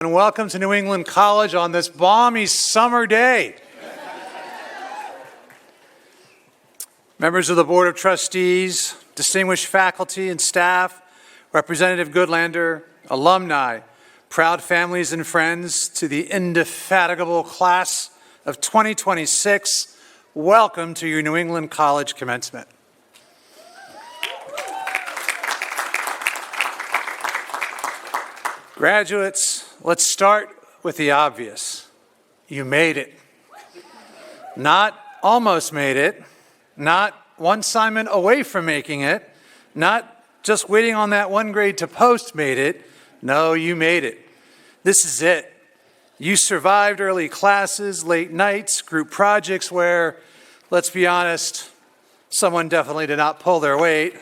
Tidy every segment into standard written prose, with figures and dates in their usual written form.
And welcome to New England College on this balmy summer day. Members of the Board of Trustees, distinguished faculty and staff, Representative Goodlander, alumni, proud families and friends, to the indefatigable class of 2026, welcome to your New England College commencement. Graduates, let's start with the obvious. You made it. Not almost made it, not one assignment away from making it, not just waiting on that one grade to post made it. No, you made it. This is it. You survived early classes, late nights, group projects where, let's be honest, someone definitely did not pull their weight.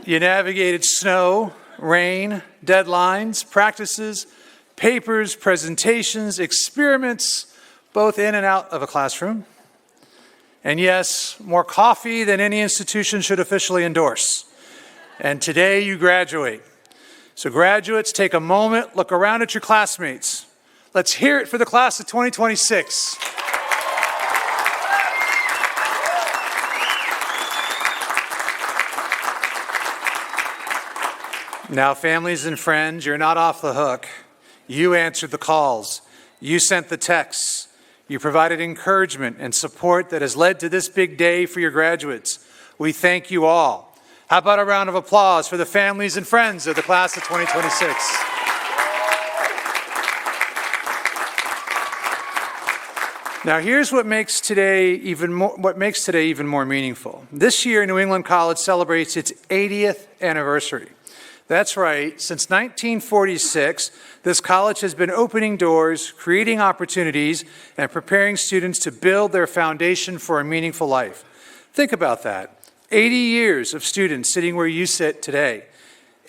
You navigated snow, rain, deadlines, practices, papers, presentations, experiments, both in and out of a classroom. And yes, more coffee than any institution should officially endorse. And today you graduate. So graduates, take a moment, look around at your classmates. Let's hear it for the class of 2026. Now, families and friends, you're not off the hook. You answered the calls. You sent the texts. You provided encouragement and support that has led to this big day for your graduates. We thank you all. How about a round of applause for the families and friends of the class of 2026? Now, here's what makes today even more meaningful. This year, New England College celebrates its 80th anniversary. That's right. Since 1946, this college has been opening doors, creating opportunities, and preparing students to build their foundation for a meaningful life. Think about that. 80 years of students sitting where you sit today.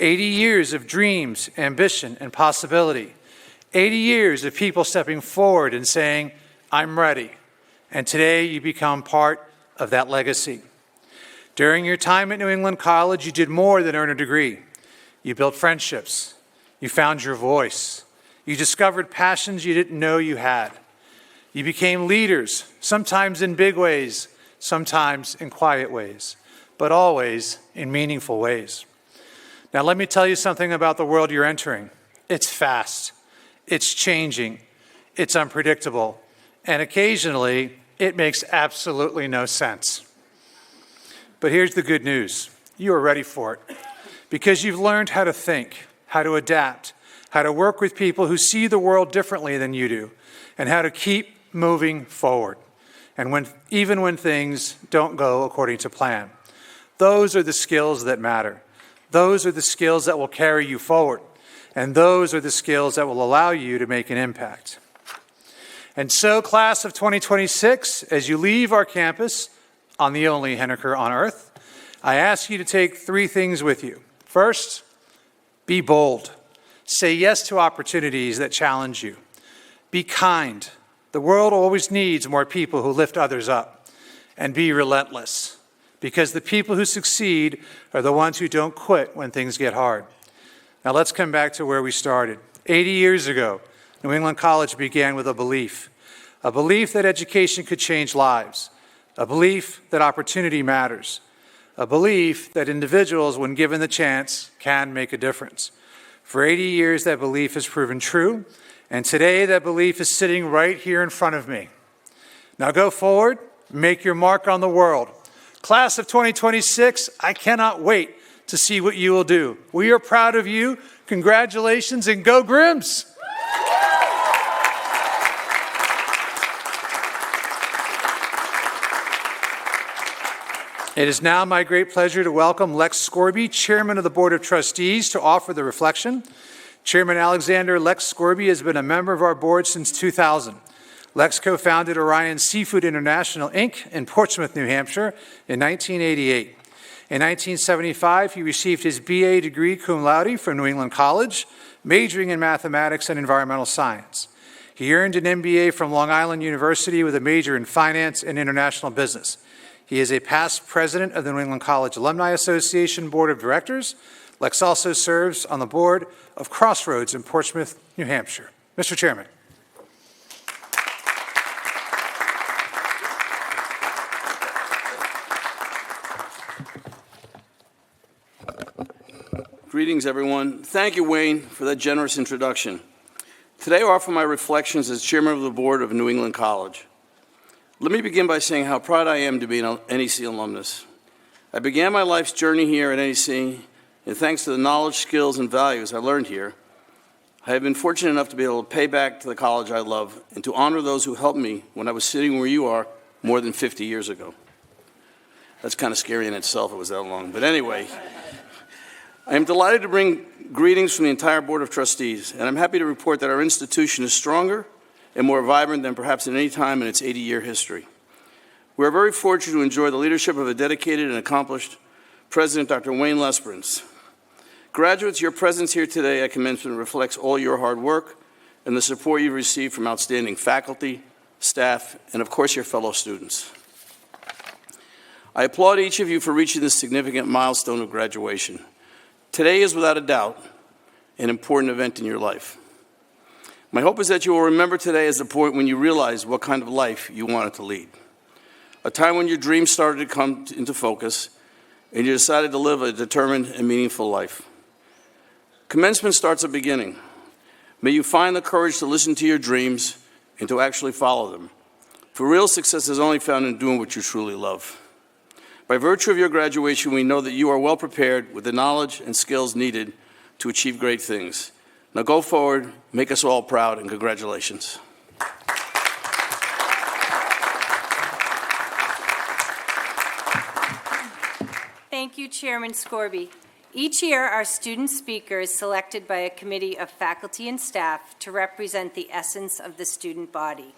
80 years of dreams, ambition, and possibility. 80 years of people stepping forward and saying, I'm ready. And today you become part of that legacy. During your time at New England College, you did more than earn a degree. You built friendships. You found your voice. You discovered passions you didn't know you had. You became leaders, sometimes in big ways, sometimes in quiet ways, but always in meaningful ways. Now, let me tell you something about the world you're entering. It's fast. It's changing. It's unpredictable. And occasionally, it makes absolutely no sense. But here's the good news. You are ready for it. Because you've learned how to think, how to adapt, how to work with people who see the world differently than you do, and how to keep moving forward. And even when things don't go according to plan. Those are the skills that matter. Those are the skills that will carry you forward. And those are the skills that will allow you to make an impact. And so, class of 2026, as you leave our campus on the only Henniker on earth, I ask you to take three things with you. First, be bold. Say yes to opportunities that challenge you. Be kind. The world always needs more people who lift others up. And be relentless, because the people who succeed are the ones who don't quit when things get hard. Now let's come back to where we started. 80 years ago, New England College began with a belief that education could change lives, a belief that opportunity matters, a belief that individuals, when given the chance, can make a difference. For 80 years, that belief has proven true, and today that belief is sitting right here in front of me. Now go forward, make your mark on the world. Class of 2026, I cannot wait to see what you will do. We are proud of you. Congratulations, and go Grims! It is now my great pleasure to welcome Lex Scorby, Chairman of the Board of Trustees, to offer the reflection. Chairman Alexander Lex Scorby has been a member of our board since 2000. Lex co-founded Orion Seafood International, Inc. in Portsmouth, New Hampshire in 1988. In 1975, he received his BA degree cum laude from New England College, majoring in mathematics and environmental science. He earned an MBA from Long Island University with a major in finance and international business. He is a past president of the New England College Alumni Association Board of Directors, Lex also serves on the board of Crossroads in Portsmouth, New Hampshire. Mr. Chairman. Greetings, everyone. Thank you, Wayne, for that generous introduction. Today, I offer my reflections as chairman of the board of New England College. Let me begin by saying how proud I am to be an NEC alumnus. I began my life's journey here at NEC, and thanks to the knowledge, skills, and values I learned here, I have been fortunate enough to be able to pay back to the college I love and to honor those who helped me when I was sitting where you are more than 50 years ago. That's kind of scary in itself, it was that long. But anyway, I am delighted to bring greetings from the entire Board of Trustees, and I'm happy to report that our institution is stronger and more vibrant than perhaps at any time in its 80-year history. We are very fortunate to enjoy the leadership of a dedicated and accomplished President, Dr. Wayne Lesperance. Graduates, your presence here today at commencement reflects all your hard work and the support you've received from outstanding faculty, staff, and of course your fellow students. I applaud each of you for reaching this significant milestone of graduation. Today is without a doubt an important event in your life. My hope is that you will remember today as the point when you realized what kind of life you wanted to lead. A time when your dreams started to come into focus and you decided to live a determined and meaningful life. Commencement starts a beginning. May you find the courage to listen to your dreams and to actually follow them. For real success is only found in doing what you truly love. By virtue of your graduation, we know that you are well prepared with the knowledge and skills needed to achieve great things. Now go forward, make us all proud, and congratulations. Thank you, Chairman Scorby. Each year, our student speaker is selected by a committee of faculty and staff to represent the essence of the student body.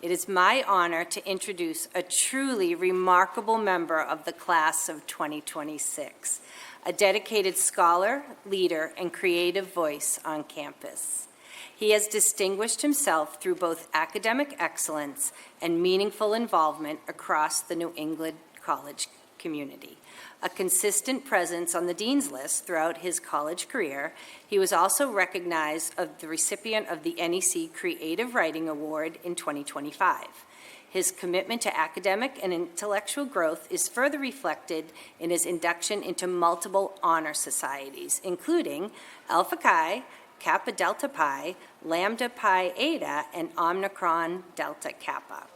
It is my honor to introduce a truly remarkable member of the class of 2026, a dedicated scholar, leader, and creative voice on campus. He has distinguished himself through both academic excellence and meaningful involvement across the New England college community. A consistent presence on the Dean's List throughout his college career, he was also recognized as the recipient of the NEC Creative Writing Award in 2025. His commitment to academic and intellectual growth is further reflected in his induction into multiple honor societies, including Alpha Chi, Kappa Delta Pi, Lambda Pi Eta, and Omicron Delta Kappa.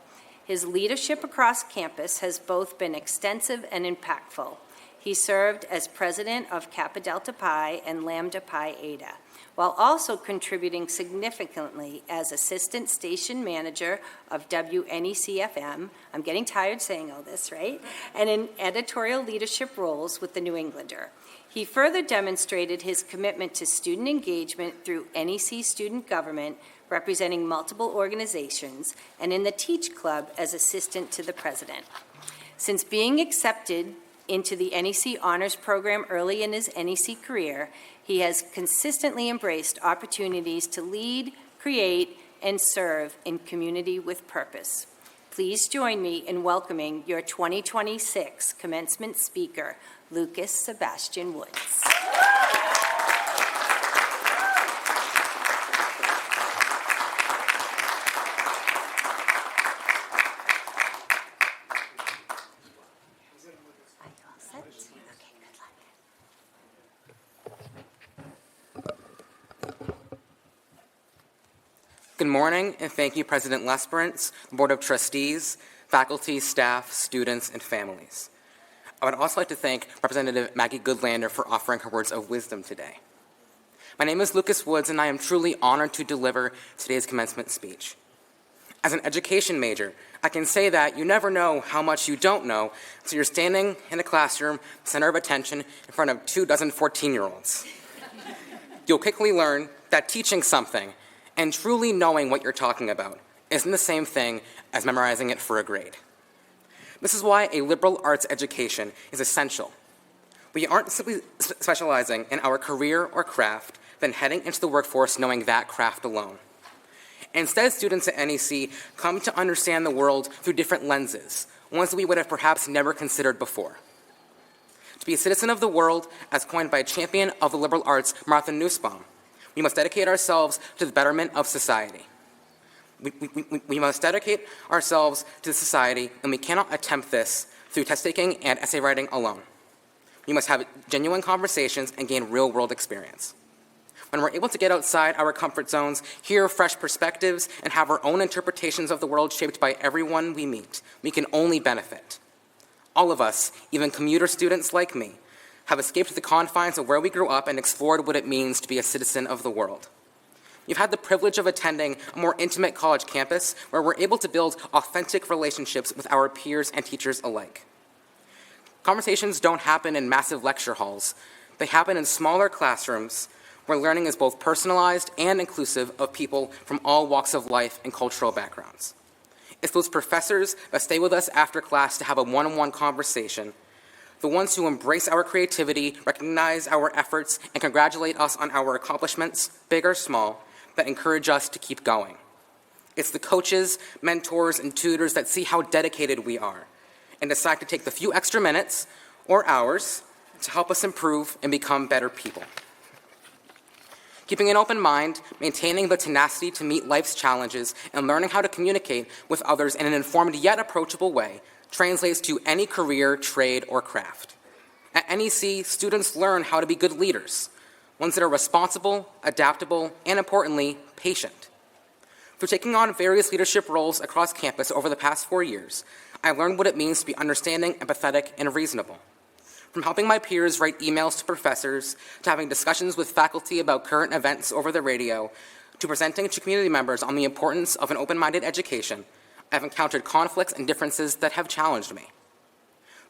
His leadership across campus has both been extensive and impactful. He served as president of Kappa Delta Pi and Lambda Pi Eta, while also contributing significantly as assistant station manager of WNEC-FM, I'm getting tired saying all this, right? And in editorial leadership roles with the New Englander. He further demonstrated his commitment to student engagement through NEC student government, representing multiple organizations, and in the Teach Club as assistant to the president. Since being accepted into the NEC Honors Program early in his NEC career, he has consistently embraced opportunities to lead, create, and serve in community with purpose. Please join me in welcoming your 2026 commencement speaker, Lucas Sebastian Woods. Good morning, and thank you, President Lesperance, Board of Trustees, faculty, staff, students, and families. I would also like to thank Representative Maggie Goodlander for offering her words of wisdom today. My name is Lucas Woods, and I am truly honored to deliver today's commencement speech. As an education major, I can say that you never know how much you don't know until you're standing in a classroom, center of attention, in front of 24 14-year-olds. You'll quickly learn that teaching something and truly knowing what you're talking about isn't the same thing as memorizing it for a grade. This is why a liberal arts education is essential. We aren't simply specializing in our career or craft, then heading into the workforce knowing that craft alone. Instead, students at NEC come to understand the world through different lenses, ones that we would have perhaps never considered before. To To be a citizen of the world, as coined by a champion of the liberal arts, Martha Nussbaum, we must dedicate ourselves to the betterment of society. We must dedicate ourselves to society, and we cannot attempt this through test-taking and essay writing alone. We must have genuine conversations and gain real-world experience. When we're able to get outside our comfort zones, hear fresh perspectives, and have our own interpretations of the world shaped by everyone we meet, we can only benefit. All of us, even commuter students like me, have escaped the confines of where we grew up and explored what it means to be a citizen of the world. You've had the privilege of attending a more intimate college campus where we're able to build authentic relationships with our peers and teachers alike. Conversations don't happen in massive lecture halls. They happen in smaller classrooms where learning is both personalized and inclusive of people from all walks of life and cultural backgrounds. It's those professors that stay with us after class to have a one-on-one conversation, the ones who embrace our creativity, recognize our efforts, and congratulate us on our accomplishments, big or small, that encourage us to keep going. It's the coaches, mentors, and tutors that see how dedicated we are and decide to take the few extra minutes or hours to help us improve and become better people. Keeping an open mind, maintaining the tenacity to meet life's challenges, and learning how to communicate with others in an informed yet approachable way translates to any career, trade, or craft. At NEC, students learn how to be good leaders, ones that are responsible, adaptable, and importantly, patient. Through taking on various leadership roles across campus over the past 4 years, I learned what it means to be understanding, empathetic, and reasonable. From helping my peers write emails to professors, to having discussions with faculty about current events over the radio, to presenting to community members on the importance of an open-minded education, I've encountered conflicts and differences that have challenged me.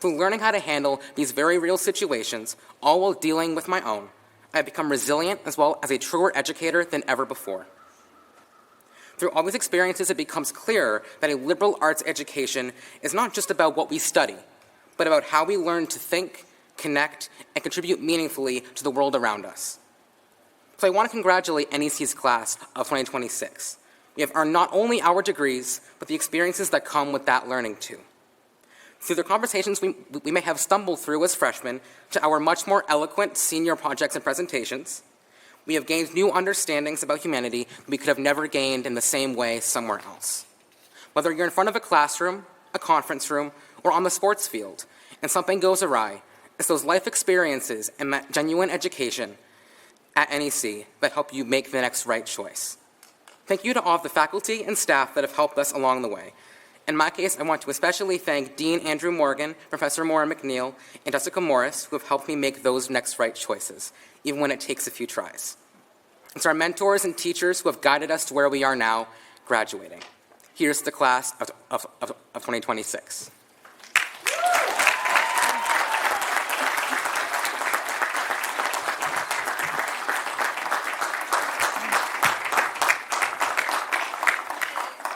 Through learning how to handle these very real situations, all while dealing with my own, I've become resilient as well as a truer educator than ever before. Through all these experiences, it becomes clearer that a liberal arts education is not just about what we study, but about how we learn to think, connect, and contribute meaningfully to the world around us. So I want to congratulate NEC's class of 2026. We have earned not only our degrees, but the experiences that come with that learning too. Through the conversations we may have stumbled through as freshmen to our much more eloquent senior projects and presentations, we have gained new understandings about humanity we could have never gained in the same way somewhere else. Whether you're in front of a classroom, a conference room, or on the sports field, and something goes awry, it's those life experiences and genuine education at NEC that help you make the next right choice. Thank you to all of the faculty and staff that have helped us along the way. In my case, I want to especially thank Dean Andrew Morgan, Professor Maura McNeil, and Jessica Morris, who have helped me make those next right choices, even when it takes a few tries. It's our mentors and teachers who have guided us to where we are now, graduating. Here's the class of 2026.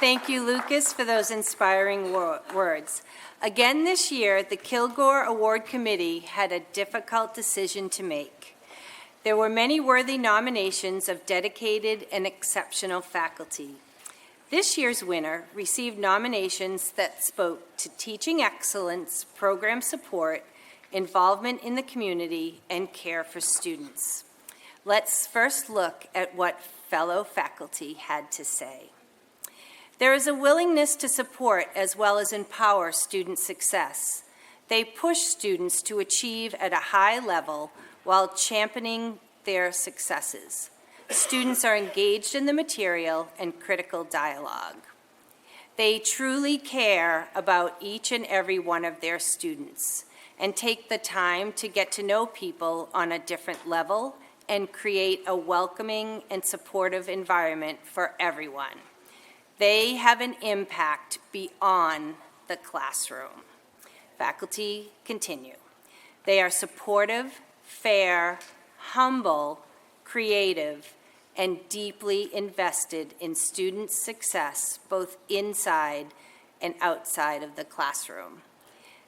Thank you, Lucas, for those inspiring words. Again this year, the Kilgore Award Committee had a difficult decision to make. There were many worthy nominations of dedicated and exceptional faculty. This year's winner received nominations that spoke to teaching excellence, program support, involvement in the community, and care for students. Let's first look at what fellow faculty had to say. There is a willingness to support as well as empower student success. They push students to achieve at a high level while championing their successes. Students are engaged in the material and critical dialogue. They truly care about each and every one of their students and take the time to get to know people on a different level and create a welcoming and supportive environment for everyone. They have an impact beyond the classroom. Faculty continue. They are supportive, fair, humble, creative, and deeply invested in student success, both inside and outside of the classroom.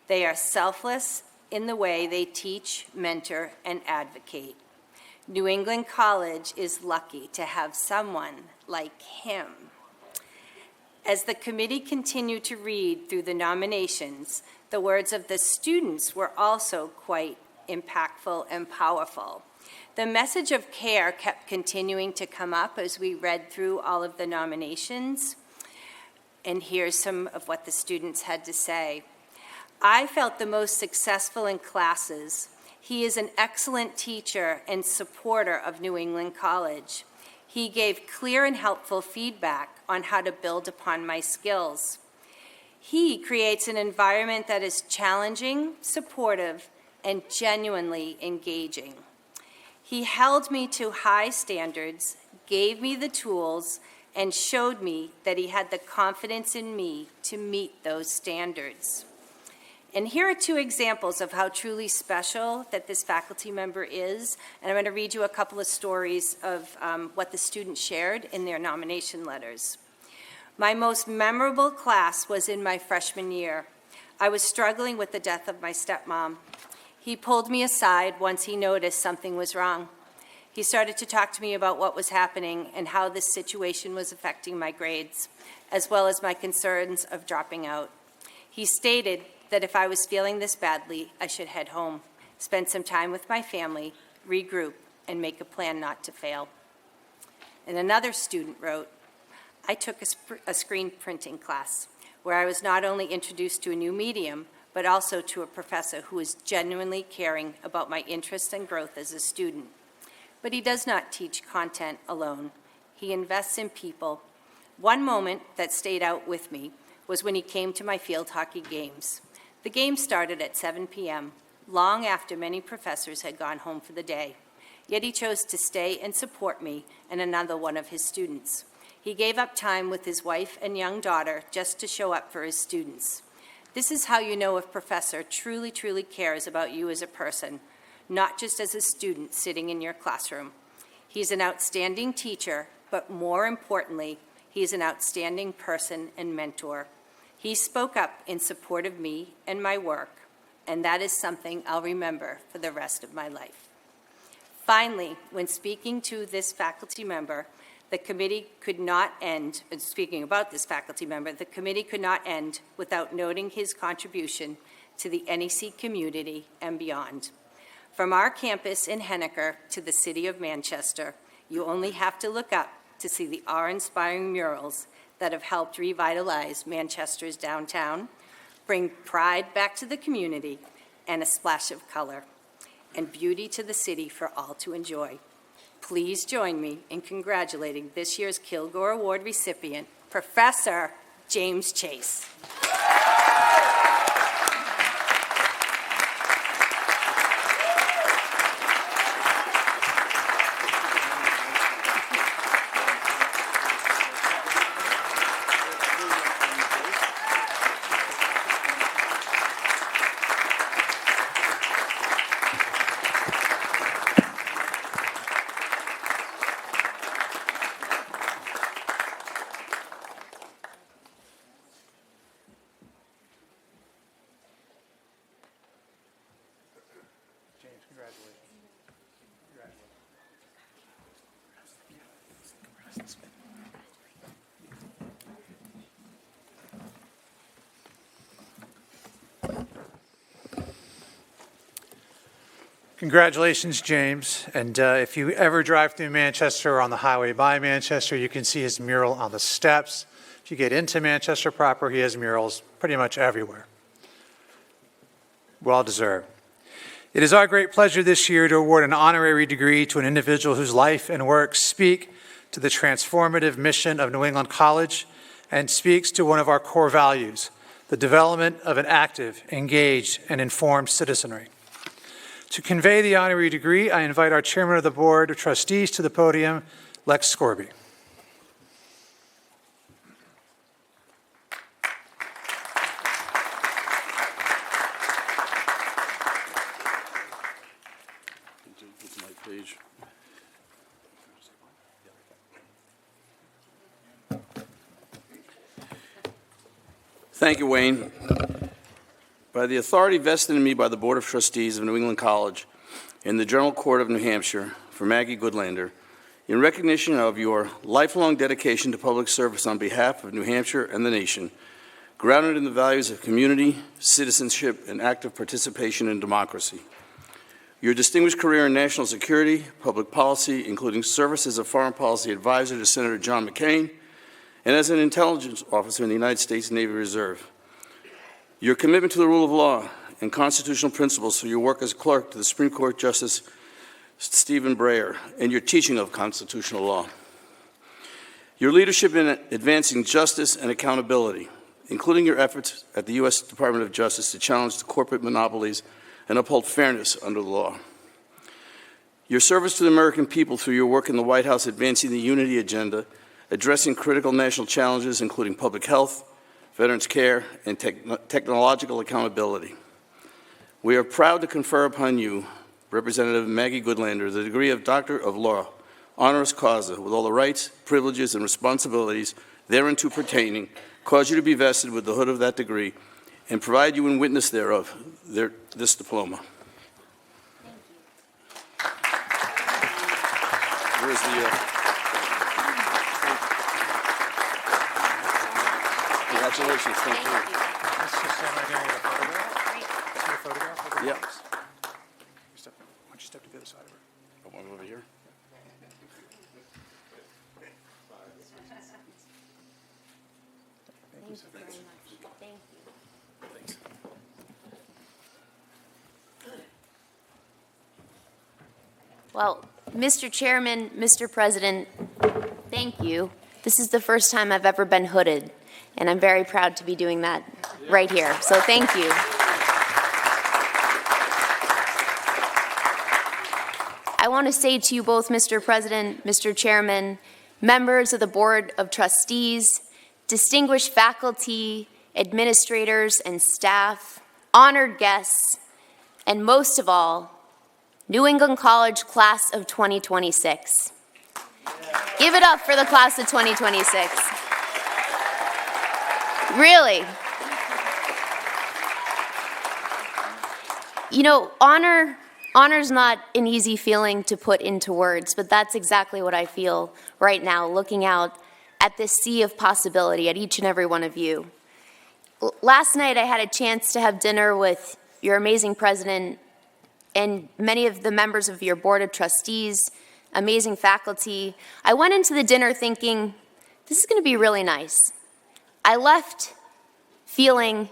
They are selfless in the way they teach, mentor, and advocate. New England College is lucky to have someone like him. As the committee continued to read through the nominations, the words of the students were also quite impactful, and powerful. The message of care kept continuing to come up as we read through all of the nominations. And here's some of what the students had to say. I felt the most successful in classes. He is an excellent teacher and supporter of New England College. He gave clear and helpful feedback on how to build upon my skills. He creates an environment that is challenging, supportive, and genuinely engaging. He held me to high standards, gave me the tools, and showed me that he had the confidence in me to meet those standards. And here are two examples of how truly special that this faculty member is. And I'm going to read you a couple of stories of what the students shared in their nomination letters. My most memorable class was in my freshman year. I was struggling with the death of my stepmom. He pulled me aside once he noticed something was wrong. He started to talk to me about what was happening and how this situation was affecting my grades, as well as my concerns of dropping out. He stated that if I was feeling this badly, I should head home, spend some time with my family, regroup, and make a plan not to fail. And another student wrote, I took a screen printing class where I was not only introduced to a new medium, but also to a professor who was genuinely caring about my interest and growth as a student. But he does not teach content alone. He invests in people. One moment that stayed out with me was when he came to my field hockey games. The game started at 7 p.m., long after many professors had gone home for the day. Yet he chose to stay and support me and another one of his students. He gave up time with his wife and young daughter just to show up for his students. This is how you know if professor truly, truly cares about you as a person, not just as a student sitting in your classroom. He's an outstanding teacher, but more importantly, he's an outstanding person and mentor. He spoke up in support of me and my work, and that is something I'll remember for the rest of my life. Finally, when speaking to this faculty member, the committee could not end, speaking about this faculty member, the committee could not end without noting his contribution to the NEC community and beyond. From our campus in Henniker to the city of Manchester, you only have to look up to see the awe-inspiring murals that have helped revitalize Manchester's downtown, bring pride back to the community, and a splash of color and beauty to the city for all to enjoy. Please join me in congratulating this year's Kilgore Award recipient, Professor James Chase. Congratulations, James. And if you ever drive through Manchester or on the highway by Manchester, you can see his mural on the steps. If you get into Manchester proper, he has murals pretty much everywhere. Well deserved. It is our great pleasure this year to award an honorary degree to an individual whose life and work speak to the transformative mission of New England College and speaks to one of our core values, the development of an active, engaged, and informed citizenry. To convey the honorary degree, I invite our Chairman of the Board of Trustees to the podium, Lex Scorby. Thank you, Wayne. By the authority vested in me by the Board of Trustees of New England College and the General Court of New Hampshire for Maggie Goodlander, in recognition of your lifelong dedication to public service on behalf of New Hampshire and the nation, grounded in the values of community, citizenship, and active participation in democracy. Your distinguished career in national security, public policy, including service as a foreign policy advisor to Senator John McCain, and as an intelligence officer in the United States Navy Reserve. Your commitment to the rule of law and constitutional principles through your work as clerk to the Supreme Court Justice Stephen Breyer, and your teaching of constitutional law. Your leadership in advancing justice and accountability, including your efforts at the U.S. Department of Justice to challenge the corporate monopolies and uphold fairness under the law. Your service to the American people through your work in the White House advancing the unity agenda, addressing critical national challenges including public health, veterans care, and technological accountability. We are proud to confer upon you, Representative Maggie Goodlander, the degree of Doctor of Law, honoris causa, with all the rights, privileges, and responsibilities thereunto pertaining, cause you to be vested with the hood of that degree, and provide you in witness thereof this diploma. Where's the... Congratulations. Thank you. Let's just stand right here and get a photograph. See a photograph? Yeah. Why don't you step to the other side of her? Oh, one over here. Thank you very much. Thank you. Thanks. Well, Mr. Chairman, Mr. President, thank you. This is the first time I've ever been hooded, and I'm very proud to be doing that right here. So thank you. I want to say to you both, Mr. President, Mr. Chairman, members of the Board of Trustees, distinguished faculty, administrators, and staff, honored guests, and most of all, New England College Class of 2026. Give it up for the Class of 2026. Really. You know, honor's not an easy feeling to put into words, but that's exactly what I feel right now, looking out at this sea of possibility at each and every one of you. Last night I had a chance to have dinner with your amazing president and many of the members of your board of trustees, amazing faculty. I went into the dinner thinking, this is going to be really nice. I left feeling,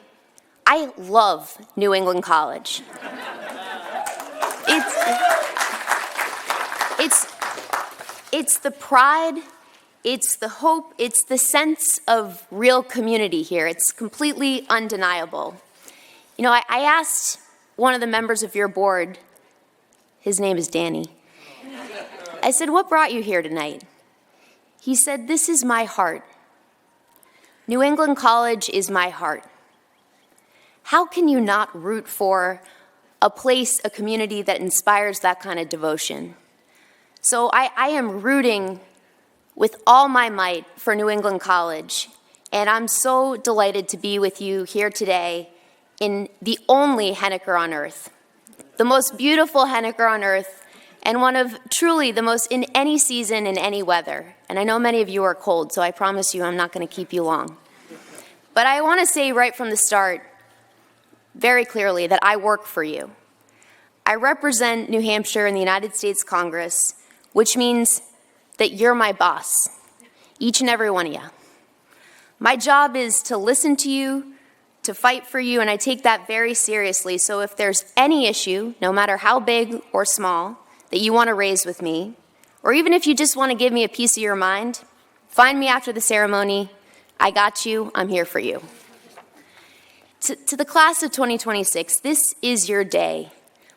I love New England College. It's the pride, it's the hope, it's the sense of real community here. It's completely undeniable. You know, I asked one of the members of your board, his name is Danny, I said, what brought you here tonight? He said, this is my heart. New England College is my heart. How can you not root for a place, a community that inspires that kind of devotion? So I am rooting with all my might for New England College, and I'm so delighted to be with you here today in the only Henniker on earth, the most beautiful Henniker on earth, and one of truly the most in any season, in any weather. And I know many of you are cold, so I promise you I'm not going to keep you long. But I want to say right from the start, very clearly, that I work for you. I represent New Hampshire in the United States Congress, which means that you're my boss, each and every one of you. My job is to listen to you, to fight for you, and I take that very seriously. So if there's any issue, no matter how big or small, that you want to raise with me, or even if you just want to give me a piece of your mind, find me after the ceremony. I got you. I'm here for you. To the class of 2026, this is your day.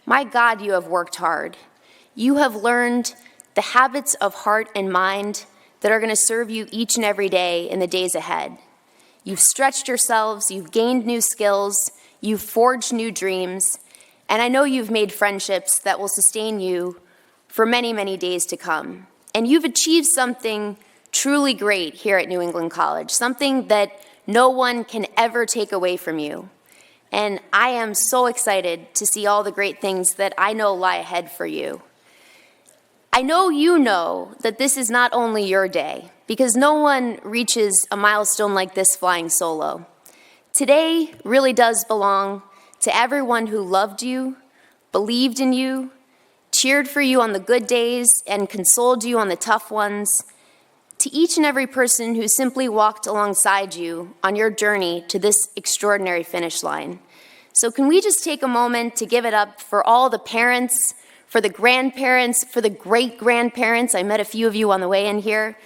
My God, you have worked hard. You have learned the habits of heart and mind that are going to serve you each and every day in the days ahead. You've stretched yourselves, you've gained new skills, you've forged new dreams, and I know you've made friendships that will sustain you for many, many days to come. And you've achieved something truly great here at New England College, something that no one can ever take away from you. And I am so excited to see all the great things that I know lie ahead for you. I know you know that this is not only your day, because no one reaches a milestone like this flying solo. Today really does belong to everyone who loved you, believed in you, cheered for you on the good days, and consoled you on the tough ones, to each and every person who simply walked alongside you on your journey to this extraordinary finish line. So can we just take a moment to give it up for all the parents, for the grandparents, for the great-grandparents, I met a few of you on the way in here,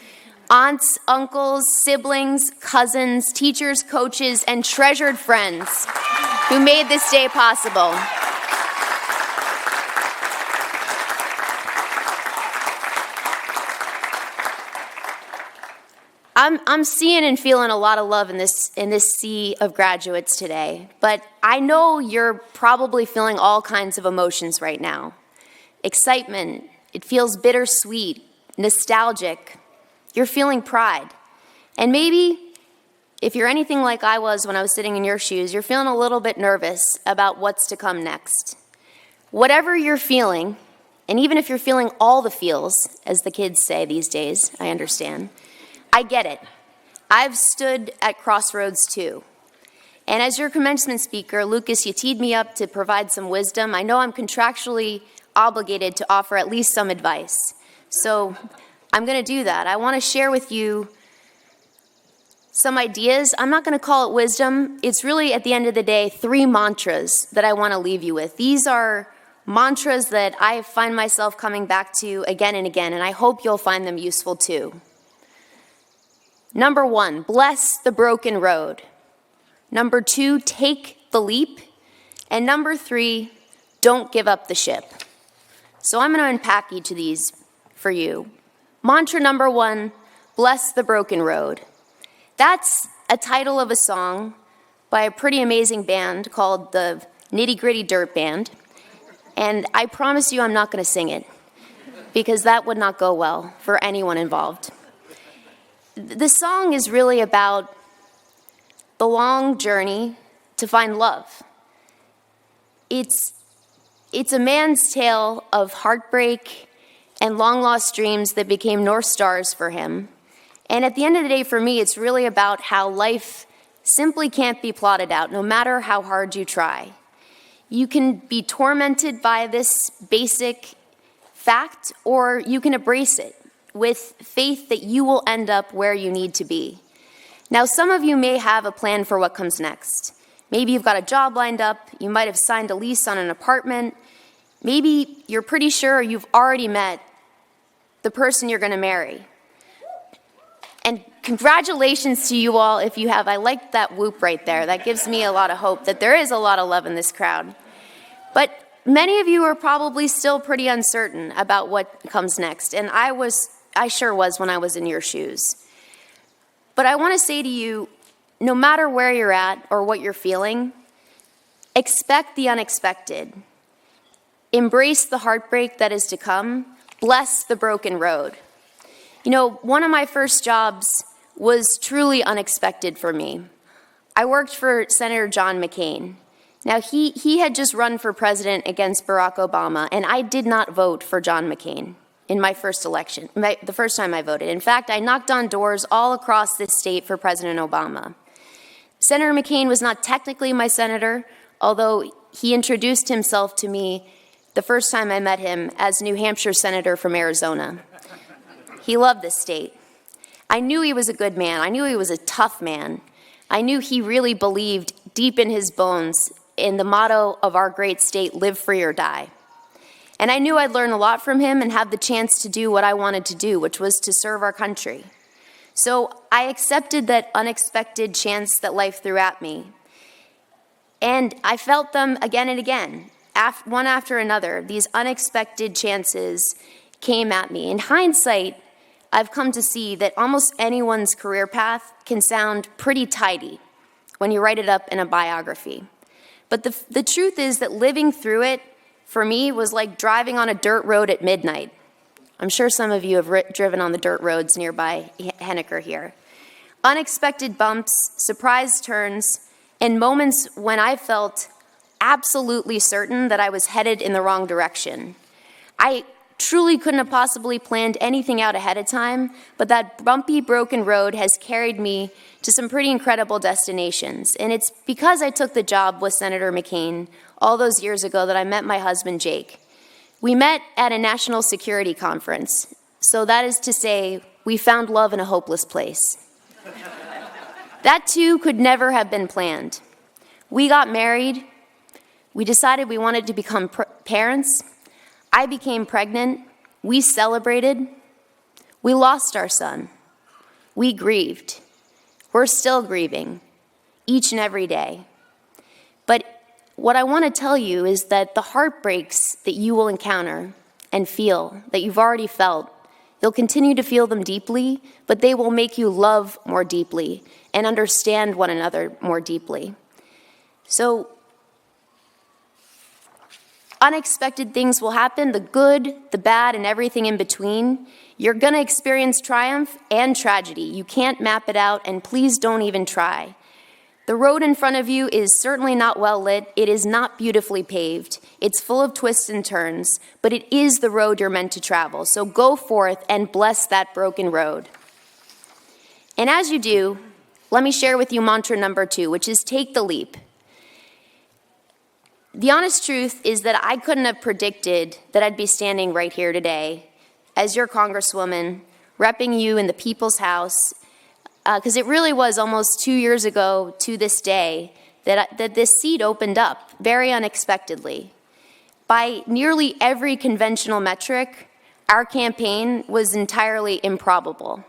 aunts, uncles, siblings, cousins, teachers, coaches, and treasured friends who made this day possible. I'm seeing and feeling a lot of love in this sea of graduates today, but I know you're probably feeling all kinds of emotions right now. Excitement, it feels bittersweet, nostalgic. You're feeling pride. And maybe, if you're anything like I was when I was sitting in your shoes, you're feeling a little bit nervous about what's to come next. Whatever you're feeling, and even if you're feeling all the feels, as the kids say these days, I understand, I get it. I've stood at crossroads too. And as your commencement speaker, Lucas, you teed me up to provide some wisdom. I know I'm contractually obligated to offer at least some advice. So I'm going to do that. I want to share with you some ideas. I'm not going to call it wisdom. It's really, at the end of the day, 3 mantras that I want to leave you with. These are mantras that I find myself coming back to again and again, and I hope you'll find them useful too. Number 1, bless the broken road. Number 2, take the leap. And number 3, don't give up the ship. So I'm going to unpack each of these for you. Mantra number 1, bless the broken road. That's a title of a song by a pretty amazing band called the Nitty Gritty Dirt Band. And I promise you I'm not going to sing it, because that would not go well for anyone involved. The song is really about the long journey to find love. It's a man's tale of heartbreak and long-lost dreams that became North Stars for him. And at the end of the day, for me, it's really about how life simply can't be plotted out, no matter how hard you try. You can be tormented by this basic fact, or you can embrace it with faith that you will end up where you need to be. Now, some of you may have a plan for what comes next. Maybe you've got a job lined up, you might have signed a lease on an apartment, maybe you're pretty sure you've already met the person you're going to marry. And congratulations to you all if you have. I like that whoop right there. That gives me a lot of hope that there is a lot of love in this crowd. But many of you are probably still pretty uncertain about what comes next, and I sure was when I was in your shoes. But I want to say to you, no matter where you're at or what you're feeling, expect the unexpected. Embrace the heartbreak that is to come. Bless the broken road. You know, one of my first jobs was truly unexpected for me. I worked for Senator John McCain. Now, he had just run for president against Barack Obama, and I did not vote for John McCain in my first election, the first time I voted. In fact, I knocked on doors all across this state for President Obama. Senator McCain was not technically my senator, although he introduced himself to me the first time I met him as New Hampshire senator from Arizona. He loved this state. I knew he was a good man. I knew he was a tough man. I knew he really believed deep in his bones in the motto of our great state, live free or die. And I knew I'd learn a lot from him and have the chance to do what I wanted to do, which was to serve our country. So I accepted that unexpected chance that life threw at me. And I felt them again and again, one after another. These unexpected chances came at me. In hindsight, I've come to see that almost anyone's career path can sound pretty tidy when you write it up in a biography. But the truth is that living through it, for me, was like driving on a dirt road at midnight. I'm sure some of you have driven on the dirt roads nearby Henniker here. Unexpected bumps, surprise turns, and moments when I felt absolutely certain that I was headed in the wrong direction. I truly couldn't have possibly planned anything out ahead of time, but that bumpy, broken road has carried me to some pretty incredible destinations. And it's because I took the job with Senator McCain all those years ago that I met my husband, Jake. We met at a national security conference, so that is to say, we found love in a hopeless place. That too could never have been planned. We got married, we decided we wanted to become parents, I became pregnant, we celebrated, we lost our son, we grieved, we're still grieving, each and every day. But what I want to tell you is that the heartbreaks that you will encounter and feel, that you've already felt, you'll continue to feel them deeply, but they will make you love more deeply and understand one another more deeply. So, unexpected things will happen, the good, the bad, and everything in between. You're going to experience triumph and tragedy. You can't map it out, and please don't even try. The road in front of you is certainly not well lit. It is not beautifully paved. It's full of twists and turns, but it is the road you're meant to travel. So go forth and bless that broken road. And as you do, let me share with you mantra number 2, which is take the leap. The honest truth is that I couldn't have predicted that I'd be standing right here today as your Congresswoman, repping you in the People's House, because it really was almost 2 years ago to this day that this seat opened up very unexpectedly. By nearly every conventional metric, our campaign was entirely improbable.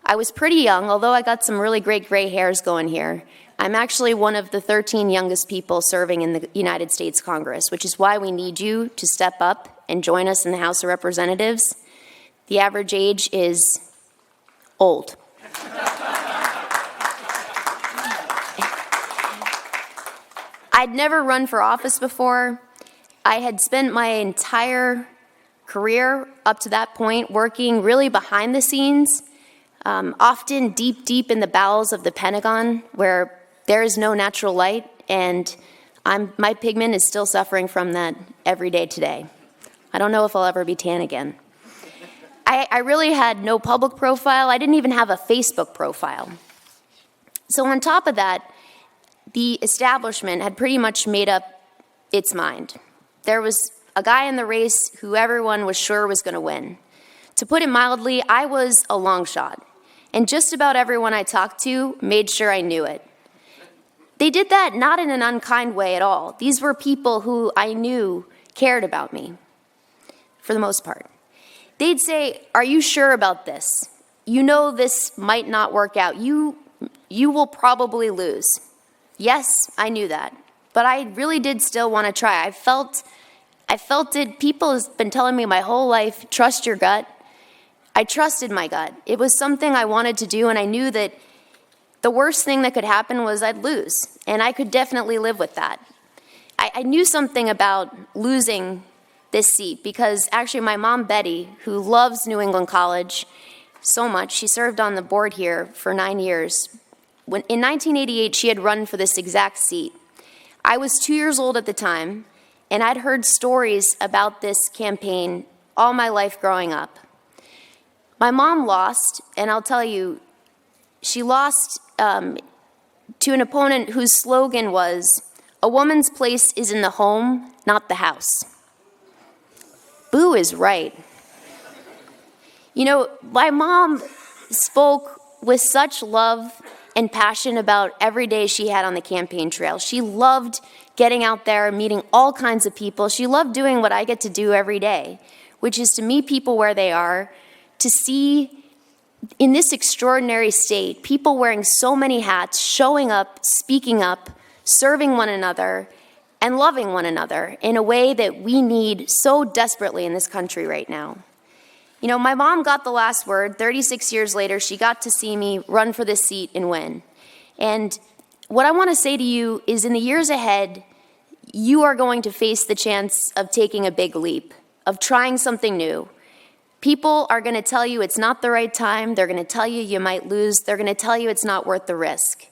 I was pretty young, although I got some really great gray hairs going here. I'm actually one of the 13 youngest people serving in the United States Congress, which is why we need you to step up and join us in the House of Representatives. The average age is old. I'd never run for office before. I had spent my entire career up to that point working really behind the scenes, often deep, deep in the bowels of the Pentagon, where there is no natural light, and my pigment is still suffering from that every day today. I don't know if I'll ever be tan again. I really had no public profile. I didn't even have a Facebook profile. So on top of that, the establishment had pretty much made up its mind. There was a guy in the race who everyone was sure was going to win. To put it mildly, I was a long shot, and just about everyone I talked to made sure I knew it. They did that not in an unkind way at all. These were people who I knew cared about me, for the most part. They'd say, "Are you sure about this? You know this might not work out. You will probably lose." Yes, I knew that, but I really did still want to try. I felt it. People have been telling me my whole life, trust your gut. I trusted my gut. It was something I wanted to do, and I knew that the worst thing that could happen was I'd lose, and I could definitely live with that. I knew something about losing this seat because actually my mom, Betty, who loves New England College so much, she served on the board here for 9 years. In 1988, she had run for this exact seat. I was 2 years old at the time, and I'd heard stories about this campaign all my life growing up. My mom lost, and I'll tell you, she lost to an opponent whose slogan was, "A woman's place is in the home, not the house." Boo is right. You know, my mom spoke with such love and passion about every day she had on the campaign trail. She loved getting out there, meeting all kinds of people. She loved doing what I get to do every day, which is to meet people where they are, to see in this extraordinary state, people wearing so many hats, showing up, speaking up, serving one another, and loving one another in a way that we need so desperately in this country right now. You know, my mom got the last word. 36 years later, she got to see me run for this seat and win. And what I want to say to you is in the years ahead, you are going to face the chance of taking a big leap, of trying something new. People are going to tell you it's not the right time. They're going to tell you you might lose. They're going to tell you it's not worth the risk.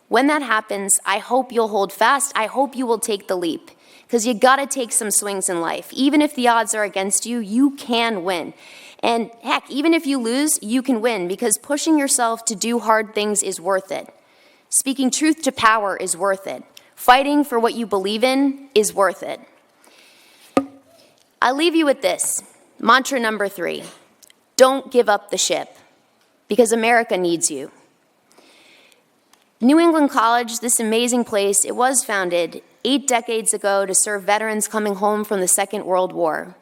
When that happens, I hope you'll hold fast. I hope you will take the leap, because you got to take some swings in life. Even if the odds are against you, you can win. And heck, even if you lose, you can win, because pushing yourself to do hard things is worth it. Speaking truth to power is worth it. Fighting for what you believe in is worth it. I leave you with this, mantra number 3. Don't give up the ship, because America needs you. New England College, this amazing place, it was founded 8 decades ago to serve veterans coming home from the Second World War.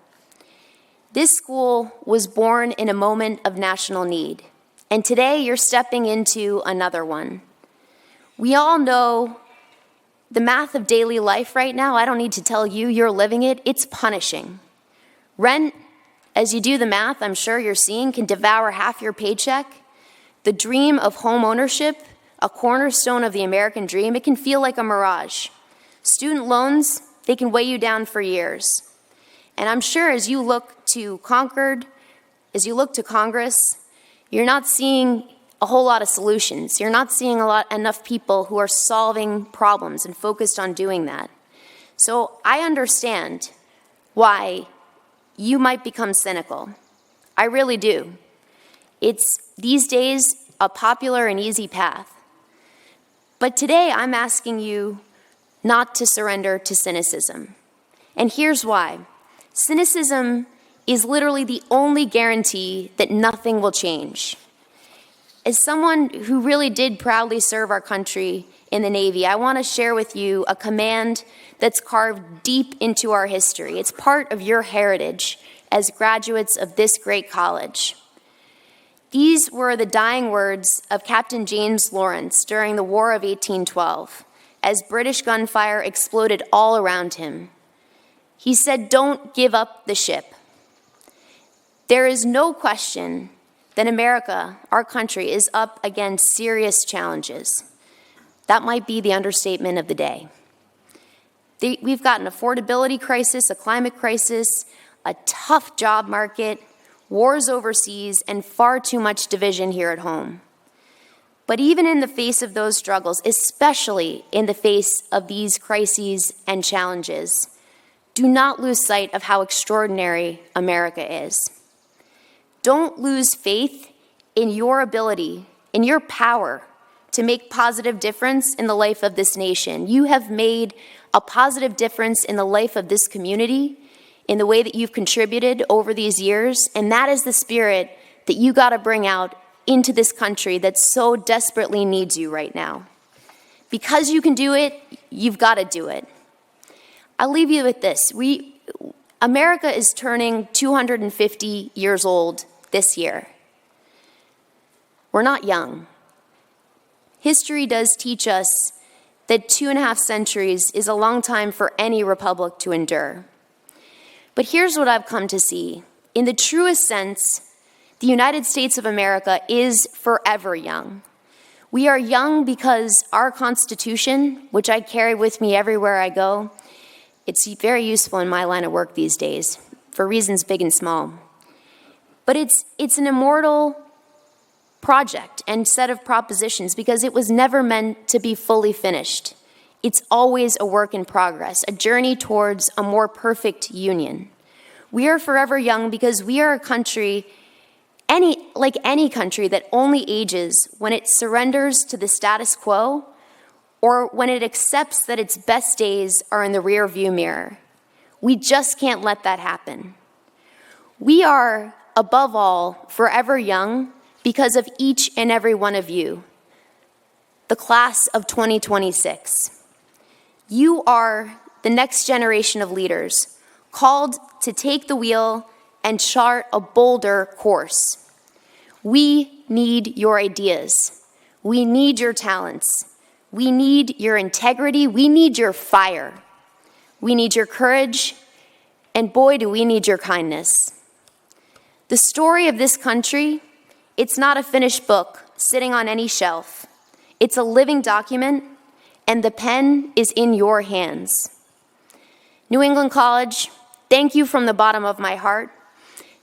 This school was born in a moment of national need, and today you're stepping into another one. We all know the math of daily life right now. I don't need to tell you, you're living it. It's punishing. Rent, as you do the math, I'm sure you're seeing, can devour half your paycheck. The dream of home ownership, a cornerstone of the American dream, it can feel like a mirage. Student loans, they can weigh you down for years. And I'm sure as you look to Concord, as you look to Congress, you're not seeing a whole lot of solutions. You're not seeing enough people who are solving problems and focused on doing that. So I understand why you might become cynical. I really do. It's these days a popular and easy path. But today I'm asking you not to surrender to cynicism. And here's why. Cynicism is literally the only guarantee that nothing will change. As someone who really did proudly serve our country in the Navy, I want to share with you a command that's carved deep into our history. It's part of your heritage as graduates of this great college. These were the dying words of Captain James Lawrence during the War of 1812, as British gunfire exploded all around him. He said, "Don't give up the ship." There is no question that America, our country, is up against serious challenges. That might be the understatement of the day. We've got an affordability crisis, a climate crisis, a tough job market, wars overseas, and far too much division here at home. But even in the face of those struggles, especially in the face of these crises and challenges, do not lose sight of how extraordinary America is. Don't lose faith in your ability, in your power to make positive difference in the life of this nation. You have made a positive difference in the life of this community, in the way that you've contributed over these years, and that is the spirit that you got to bring out into this country that so desperately needs you right now. Because you can do it, you've got to do it. I'll leave you with this. America is turning 250 years old this year. We're not young. History does teach us that 2.5 centuries is a long time for any republic to endure. But here's what I've come to see. In the truest sense, the United States of America is forever young. We are young because our Constitution, which I carry with me everywhere I go, it's very useful in my line of work these days, for reasons big and small. But it's an immortal project and set of propositions because it was never meant to be fully finished. It's always a work in progress, a journey towards a more perfect union. We are forever young because we are a country, like any country, that only ages when it surrenders to the status quo or when it accepts that its best days are in the rearview mirror. We just can't let that happen. We are, above all, forever young because of each and every one of you, the class of 2026. You are the next generation of leaders, called to take the wheel and chart a bolder course. We need your ideas. We need your talents. We need your integrity. We need your fire. We need your courage. And boy, do we need your kindness. The story of this country, it's not a finished book sitting on any shelf. It's a living document, and the pen is in your hands. New England College, thank you from the bottom of my heart.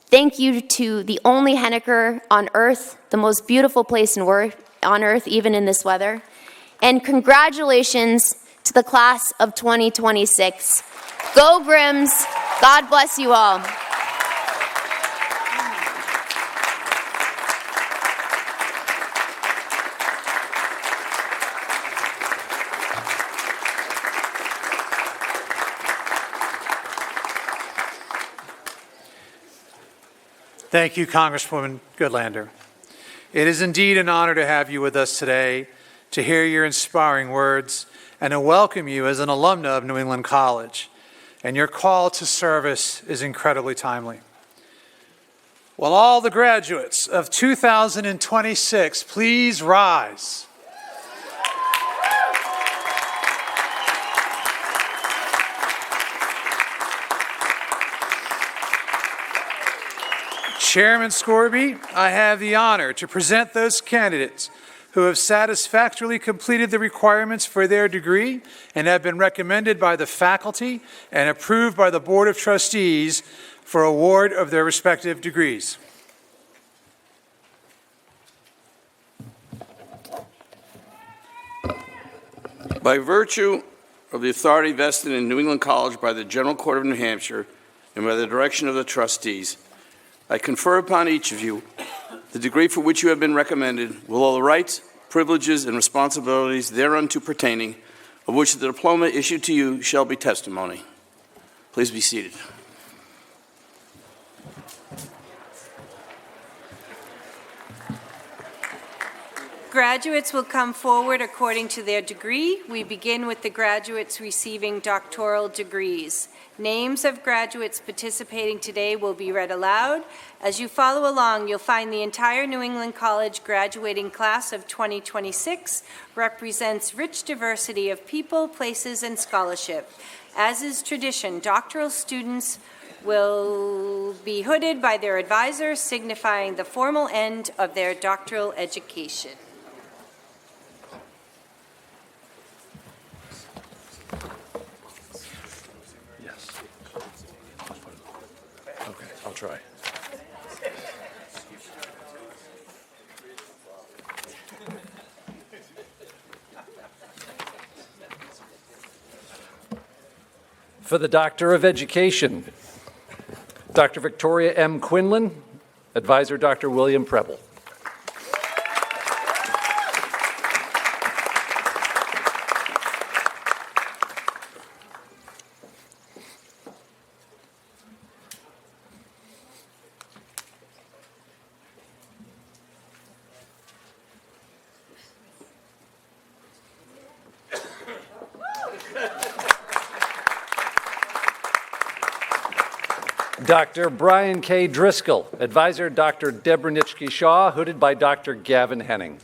Thank you to the only Hennecker on earth, the most beautiful place on earth, even in this weather. And congratulations to the class of 2026. Go Grims. God bless you all. Thank you, Congresswoman Goodlander. It is indeed an honor to have you with us today, to hear your inspiring words, and to welcome you as an alumna of New England College. And your call to service is incredibly timely. Will all the graduates of 2026 please rise? Chairman Scorby, I have the honor to present those candidates who have satisfactorily completed the requirements for their degree and have been recommended by the faculty and approved by the Board of Trustees for award of their respective degrees. By virtue of the authority vested in New England College by the General Court of New Hampshire and by the direction of the trustees, I confer upon each of you the degree for which you have been recommended, with all the rights, privileges, and responsibilities thereunto pertaining, of which the diploma issued to you shall be testimony. Please be seated. Graduates will come forward according to their degree. We begin with the graduates receiving doctoral degrees. Names of graduates participating today will be read aloud. As you follow along, you'll find the entire New England College graduating class of 2026 represents rich diversity of people, places, and scholarship. As is tradition, doctoral students will be hooded by their advisor, signifying the formal end of their doctoral education. Okay, I'll try. For the Doctor of Education, Dr. Victoria M. Quinlan, Advisor Dr. William Preble. Dr. Brian K. Driscoll, Advisor Dr. Deborah Nitschke-Shaw, hooded by Dr. Gavin Henning.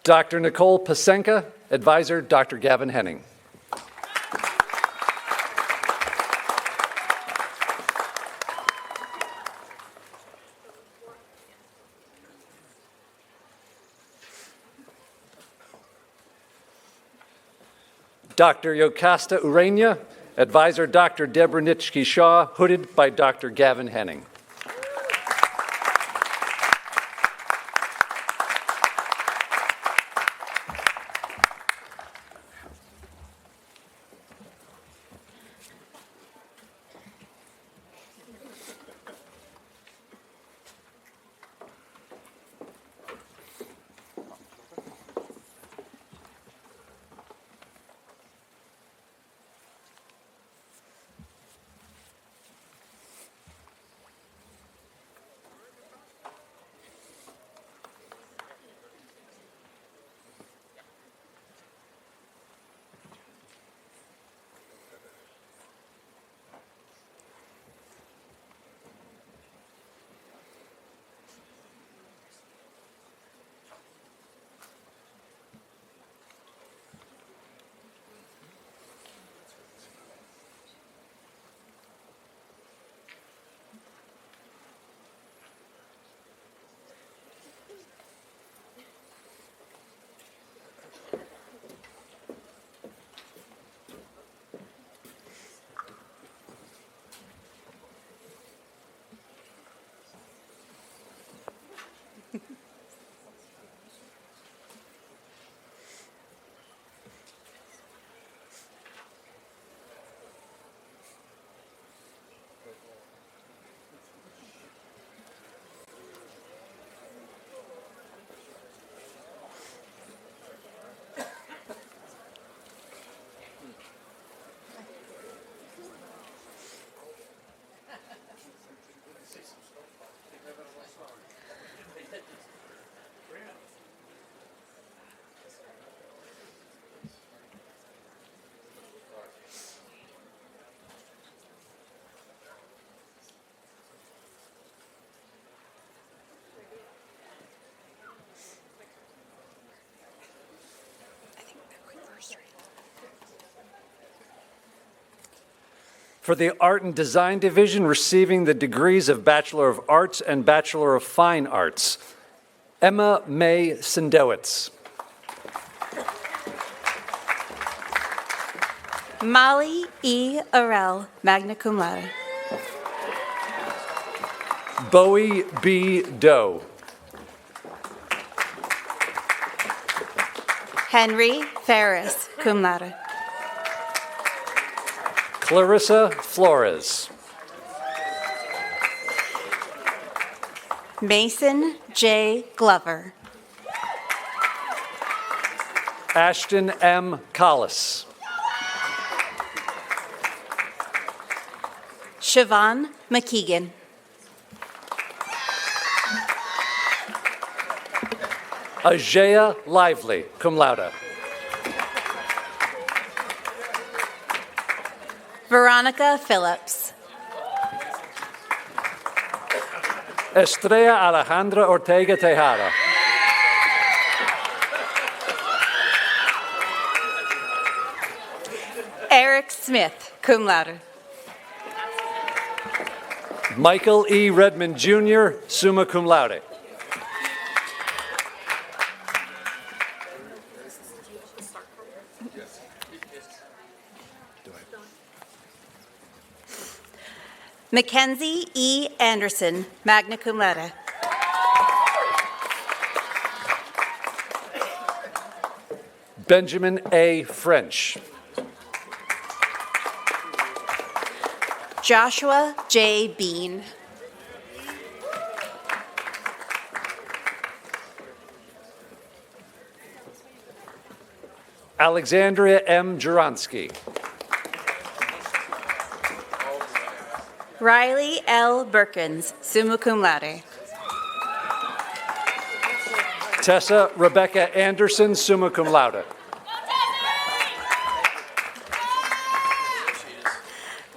Dr. Nicole Pasenka, Advisor Dr. Gavin Henning. Dr. Yokasta Urania, Advisor Dr. Deborah Nitschke-Shaw, hooded by Dr. Gavin Henning. For the Art and Design Division, receiving the degrees of Bachelor of Arts and Bachelor of Fine Arts, Emma May Sendowitz. Molly E. Arell, magna cum laude. Bowie B. Doe. Henry Ferris, cum laude. Clarissa Flores. Mason J. Glover. Ashton M. Collis. Siobhan McKeegan. Ajaya Lively, cum laude. Veronica Phillips. Estrella Alejandra Ortega Tejada. Eric Smith, cum laude. Michael E. Redmond Jr., summa cum laude. Mackenzie E. Anderson, magna cum laude. Benjamin A. French. Joshua J. Bean. Alexandria M. Juronsky. Riley L. Birkins, summa cum laude. Tessa Rebecca Anderson, summa cum laude.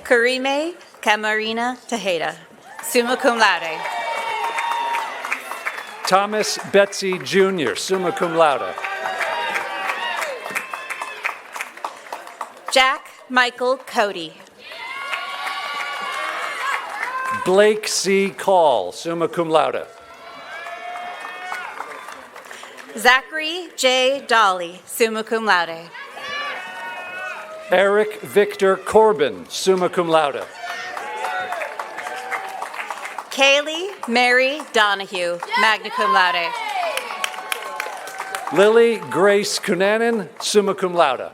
Karime Camarina Tejeda, summa cum laude. Thomas Betsy Jr., summa cum laude. Jack Michael Cody. Blake C. Call, summa cum laude. Zachary J. Dolly, summa cum laude. Eric Victor Corbin, summa cum laude. Kaylee Mary Donahue, magna cum laude. Lily Grace Cunanan, summa cum laude.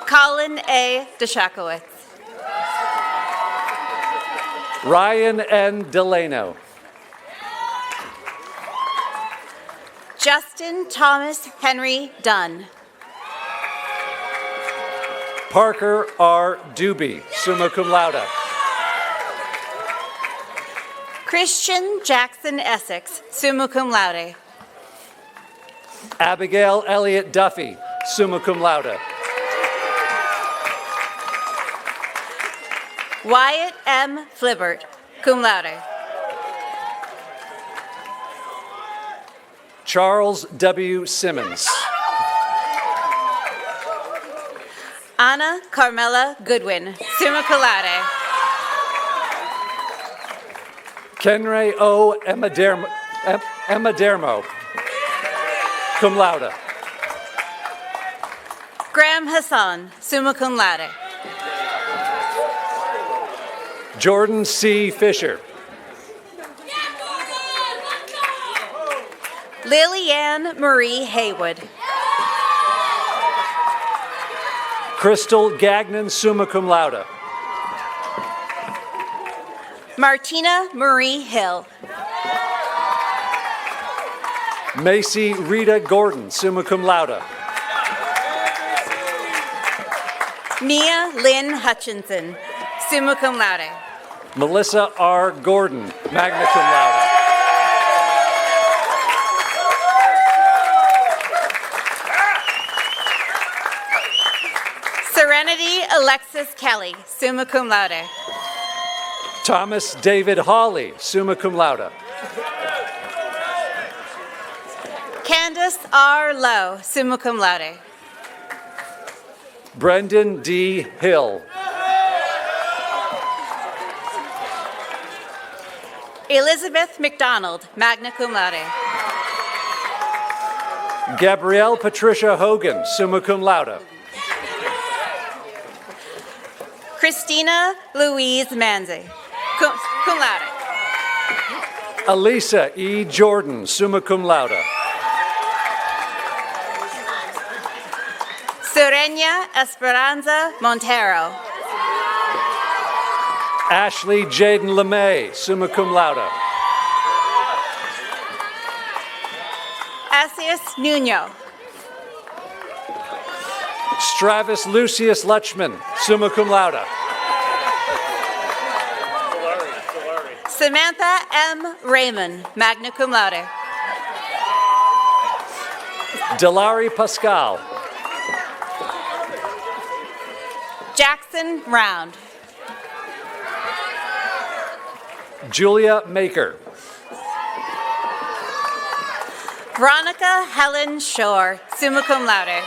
Colin A. Deshakowitz. Ryan N. Delano. Justin Thomas Henry Dunn. Parker R. Doobie, summa cum laude. Christian Jackson Essex, summa cum laude. Abigail Elliott Duffy, summa cum laude. Wyatt M. Flibert, cum laude. Charles W. Simmons. Anna Carmela Goodwin, summa cum laude. Kenray O. Emadermo, cum laude. Graham Hassan, summa cum laude. Jordan C. Fisher. Lillianne Marie Haywood. Crystal Gagnon, summa cum laude. Martina Marie Hill. Macy Rita Gordon, summa cum laude. Mia Lynn Hutchinson, summa cum laude. Melissa R. Gordon, magna cum laude. Serenity Alexis Kelly, summa cum laude. Thomas David Hawley, summa cum laude. Candace R. Lowe, summa cum laude. Brendan D. Hill. Elizabeth McDonald, magna cum laude. Gabrielle Patricia Hogan, summa cum laude. Christina Louise Manzi, cum laude. Elisa E. Jordan, summa cum laude. Sureña Esperanza Montero. Ashley Jaden LeMay, summa cum laude. Asius Nuno. Stravis Lucius Lutchman, summa cum laude. Samantha M. Raymond, magna cum laude. Delari Pascal. Jackson Round. Julia Maker. Veronica Helen Shore, summa cum laude.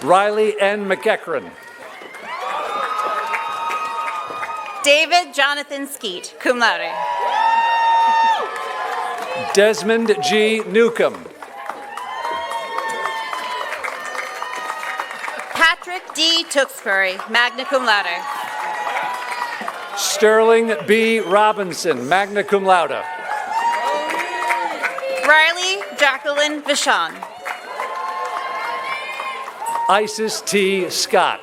Riley N. McEachran. David Jonathan Skeet, cum laude. Desmond G. Newcomb. Patrick D. Tewksbury, magna cum laude. Sterling B. Robinson, magna cum laude. Riley Jacqueline Vachon. Isis T. Scott.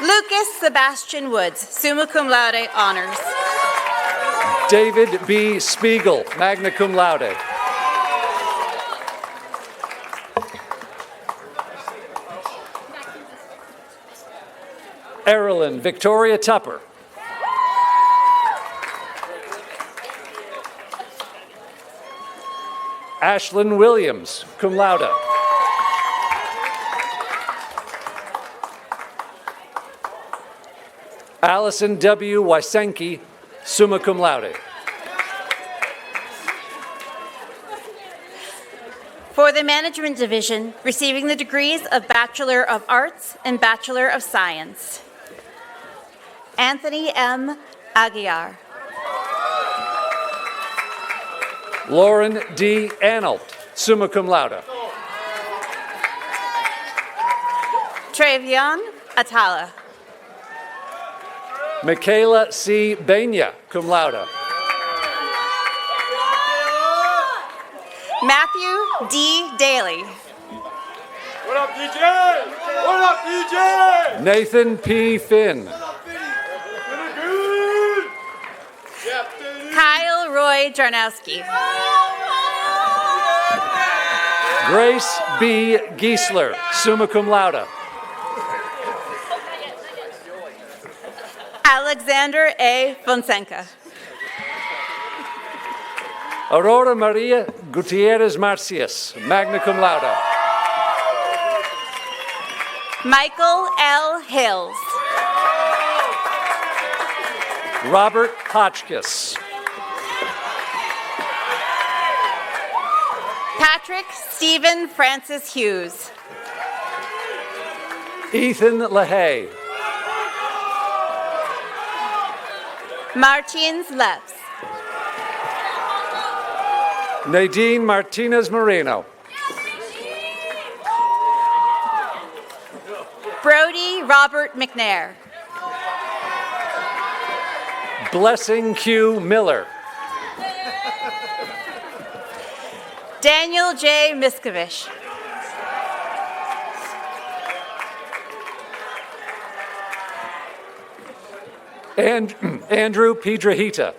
Lucas Sebastian Woods, summa cum laude honors. David B. Spiegel, magna cum laude. Erilyn Victoria Tupper. Ashlyn Williams, cum laude. Allison W. Wysenki, summa cum laude. For the Management Division, receiving the degrees of Bachelor of Arts and Bachelor of Science. Anthony M. Aguiar. Lauren D. Analt, summa cum laude. Trevion Atala. Michaela C. Benya, cum laude. Matthew D. Daly. What up, DJ? What up, DJ? Nathan P. Finn. Kyle Roy Jarnowski. Grace B. Giesler, summa cum laude. Alexander A. Fonseca. Aurora Maria Gutierrez Marcias, magna cum laude. Michael L. Hills. Robert Hotchkiss. Patrick Stephen Francis Hughes. Ethan LaHaye. Martins Leps. Nadine Martinez Moreno. Brody Robert McNair. Blessing Q. Miller. Daniel J. Miskovich. And Andrew Piedrahita.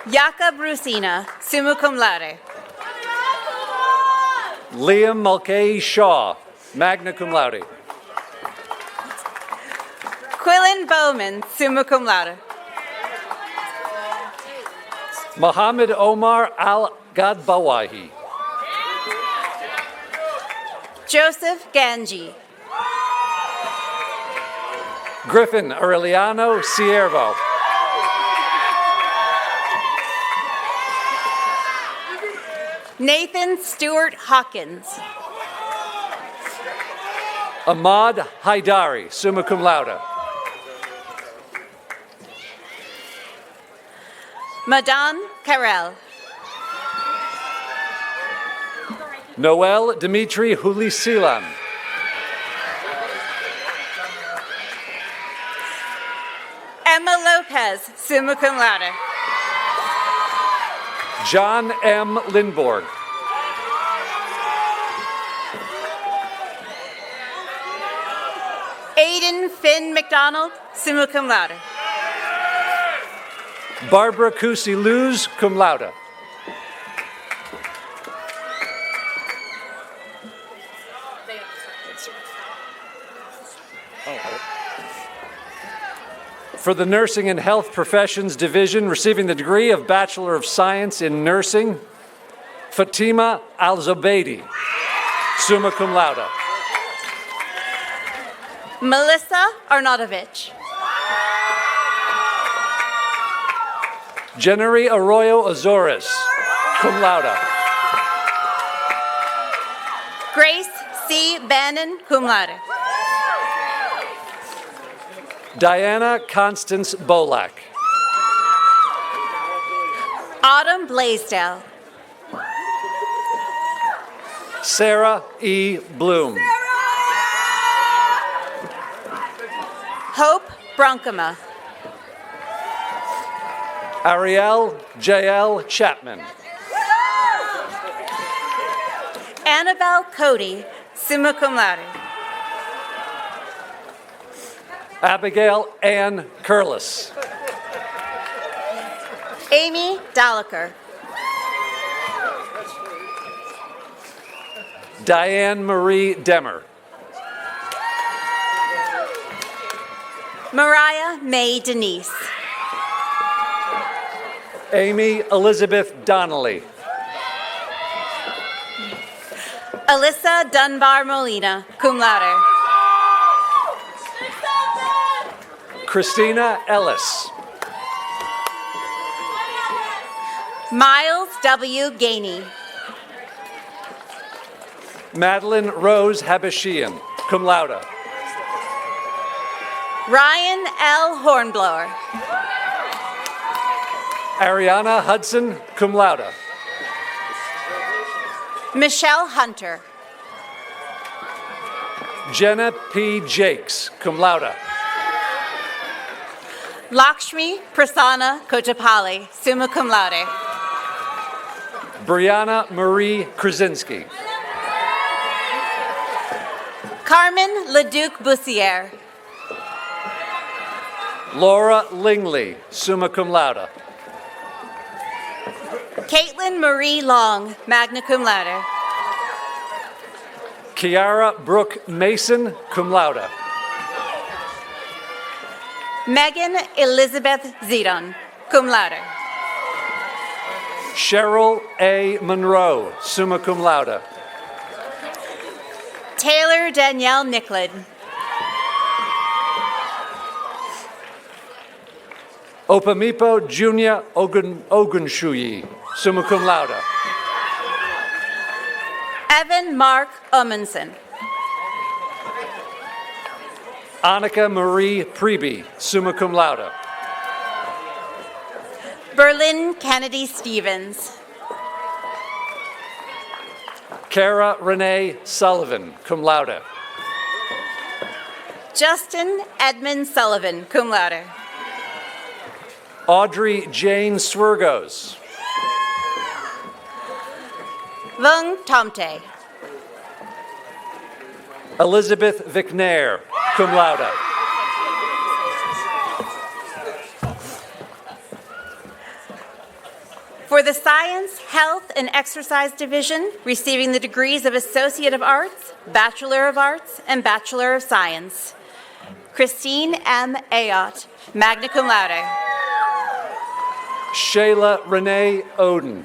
Jakob Rusina, summa cum laude. Liam Mulcahy Shaw, magna cum laude. Quillen Bowman, summa cum laude. Mohammed Omar Al-Gadbawahi. Joseph Ganji. Griffin Aureliano Siervo. Nathan Stewart Hawkins. Ahmad Haidari, summa cum laude. Madan Karel. Noel Dimitri Hulisilan. Emma Lopez, summa cum laude. John M. Lindborg. Aiden Finn McDonald, summa cum laude. Barbara Kusi Luz, cum laude. For the Nursing and Health Professions Division, receiving the degree of Bachelor of Science in Nursing, Fatima Al-Zubaydi, summa cum laude. Melissa Arnautovich. Jennery Arroyo Azores, cum laude. Grace C. Bannon, cum laude. Diana Constance Bolak. Autumn Blaisdell. Sarah E. Bloom. Hope Bronkema. Ariel J.L. Chapman. Annabelle Cody, summa cum laude. Abigail Ann Curlis. Amy Dallaker. Diane Marie Demmer. Mariah May Denise. Amy Elizabeth Donnelly. Alyssa Dunbar Molina, cum laude. Christina Ellis. Miles W. Gainey. Madeline Rose Habashian, cum laude. Ryan L. Hornblower. Ariana Hudson, cum laude. Michelle Hunter. Jenna P. Jakes, cum laude. Lakshmi Prasanna Kotapalli, summa cum laude. Brianna Marie Krasinski. Carmen Leduc Bussiere. Laura Lingley, summa cum laude. Caitlin Marie Long, magna cum laude. Kiara Brooke Mason, cum laude. Megan Elizabeth Zidon, cum laude. Cheryl A. Monroe, summa cum laude. Taylor Danielle Nicklin. Opamipo Junior Ogunshuyi, summa cum laude. Evan Mark Ummenson. Annika Marie Preby, summa cum laude. Berlin Kennedy Stevens. Kara Renee Sullivan, cum laude. Justin Edmund Sullivan, cum laude. Audrey Jane Swergos. Vung Tomte. Elizabeth Vicknair, cum laude. For the Science, Health, and Exercise Division, receiving the degrees of Associate of Arts, Bachelor of Arts, and Bachelor of Science, Christine M. Ayotte, magna cum laude. Shayla Renee Oden.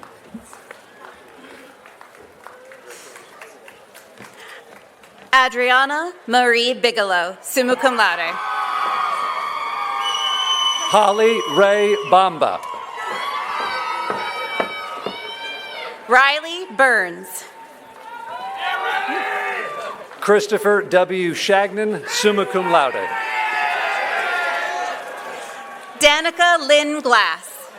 Adriana Marie Bigelow, summa cum laude. Holly Ray Bamba. Riley Burns. Christopher W. Shagnon, summa cum laude. Danica Lynn Glass.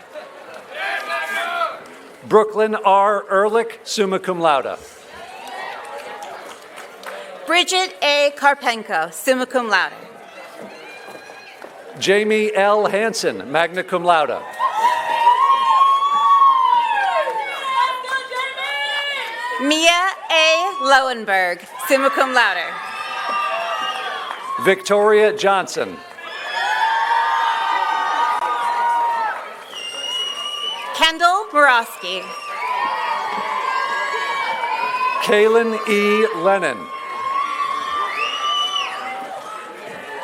Brooklyn R. Ehrlich, summa cum laude. Bridget A. Karpenko, summa cum laude. Jamie L. Hansen, magna cum laude. Mia A. Lowenberg, summa cum laude. Victoria Johnson. Kendall Morosky. Kaylin E. Lennon.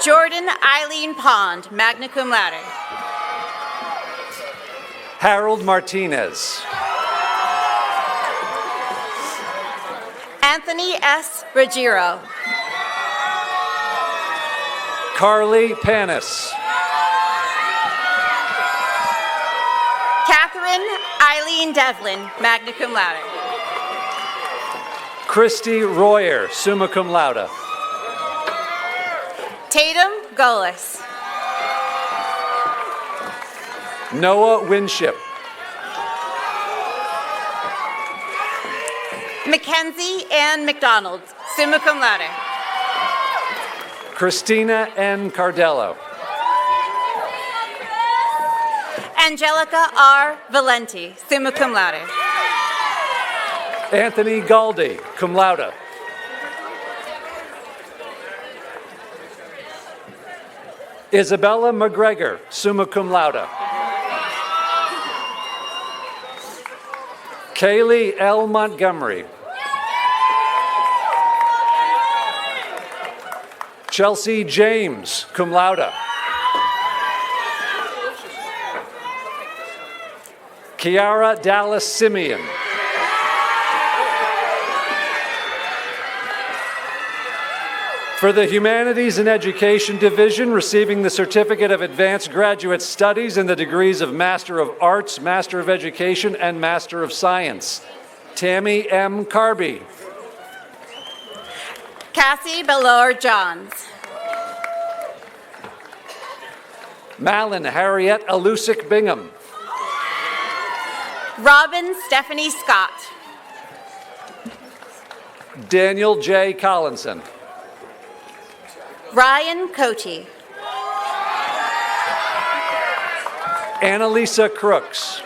Jordan Eileen Pond, magna cum laude. Harold Martinez. Anthony S. Ruggiero. Carly Panis. Catherine Eileen Devlin, magna cum laude. Christy Royer, summa cum laude. Tatum Golis. Noah Winship. Mackenzie Ann McDonald, summa cum laude. Christina N. Cardello. Angelica R. Valenti, summa cum laude. Anthony Galdi, cum laude. Isabella McGregor, summa cum laude. Kaylee L. Montgomery. Chelsea James, cum laude. Kiara Dallas Simeon. For the Humanities and Education Division, receiving the Certificate of Advanced Graduate Studies and the degrees of Master of Arts, Master of Education, and Master of Science, Tammy M. Carby. Cassie Belor Johns. Malin Harriet Alusic Bingham. Robin Stephanie Scott. Daniel J. Collinson. Ryan Cote. Annalisa Crooks.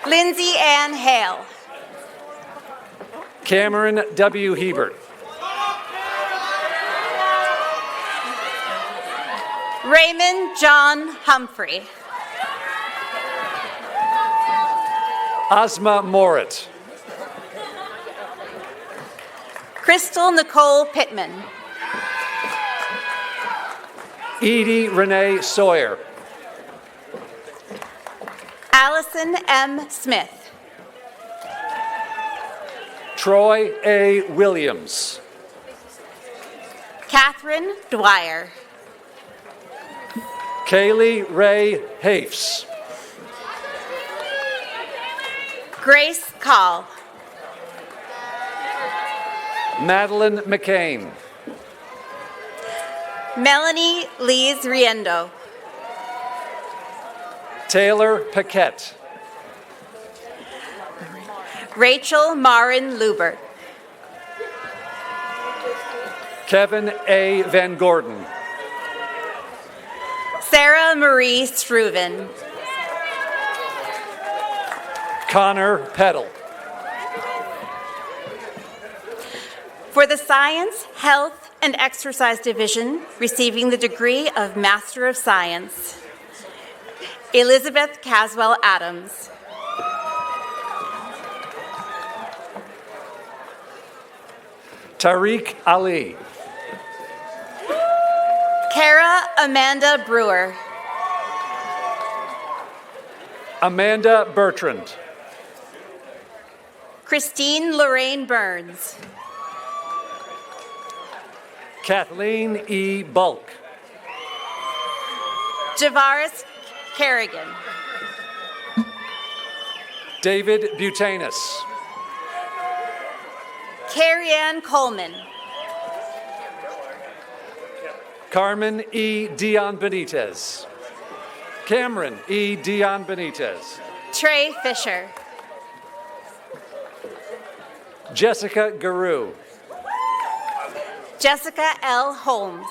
Lindsay Ann Hale. Cameron W. Hebert. Raymond John Humphrey. Ozma Moritz. Crystal Nicole Pittman. Edie Renee Sawyer. Allison M. Smith. Troy A. Williams. Catherine Dwyer. Kaylee Ray Hafes. Grace Call. Madeline McCain. Melanie Lees Riendo. Taylor Paquette. Rachel Marin Lubert. Kevin A. Van Gordon. Sarah Marie Struven. Connor Peddle. For the Science, Health, and Exercise Division, receiving the degree of Master of Science, Elizabeth Caswell Adams. Tariq Ali. Kara Amanda Brewer. Amanda Bertrand. Christine Lorraine Burns. Kathleen E. Bulk. Javaris Kerrigan. David Butanis. Carrie Ann Coleman. Carmen E. Dion Benitez. Cameron E. Dion Benitez. Trey Fisher. Jessica Garou. Jessica L. Holmes.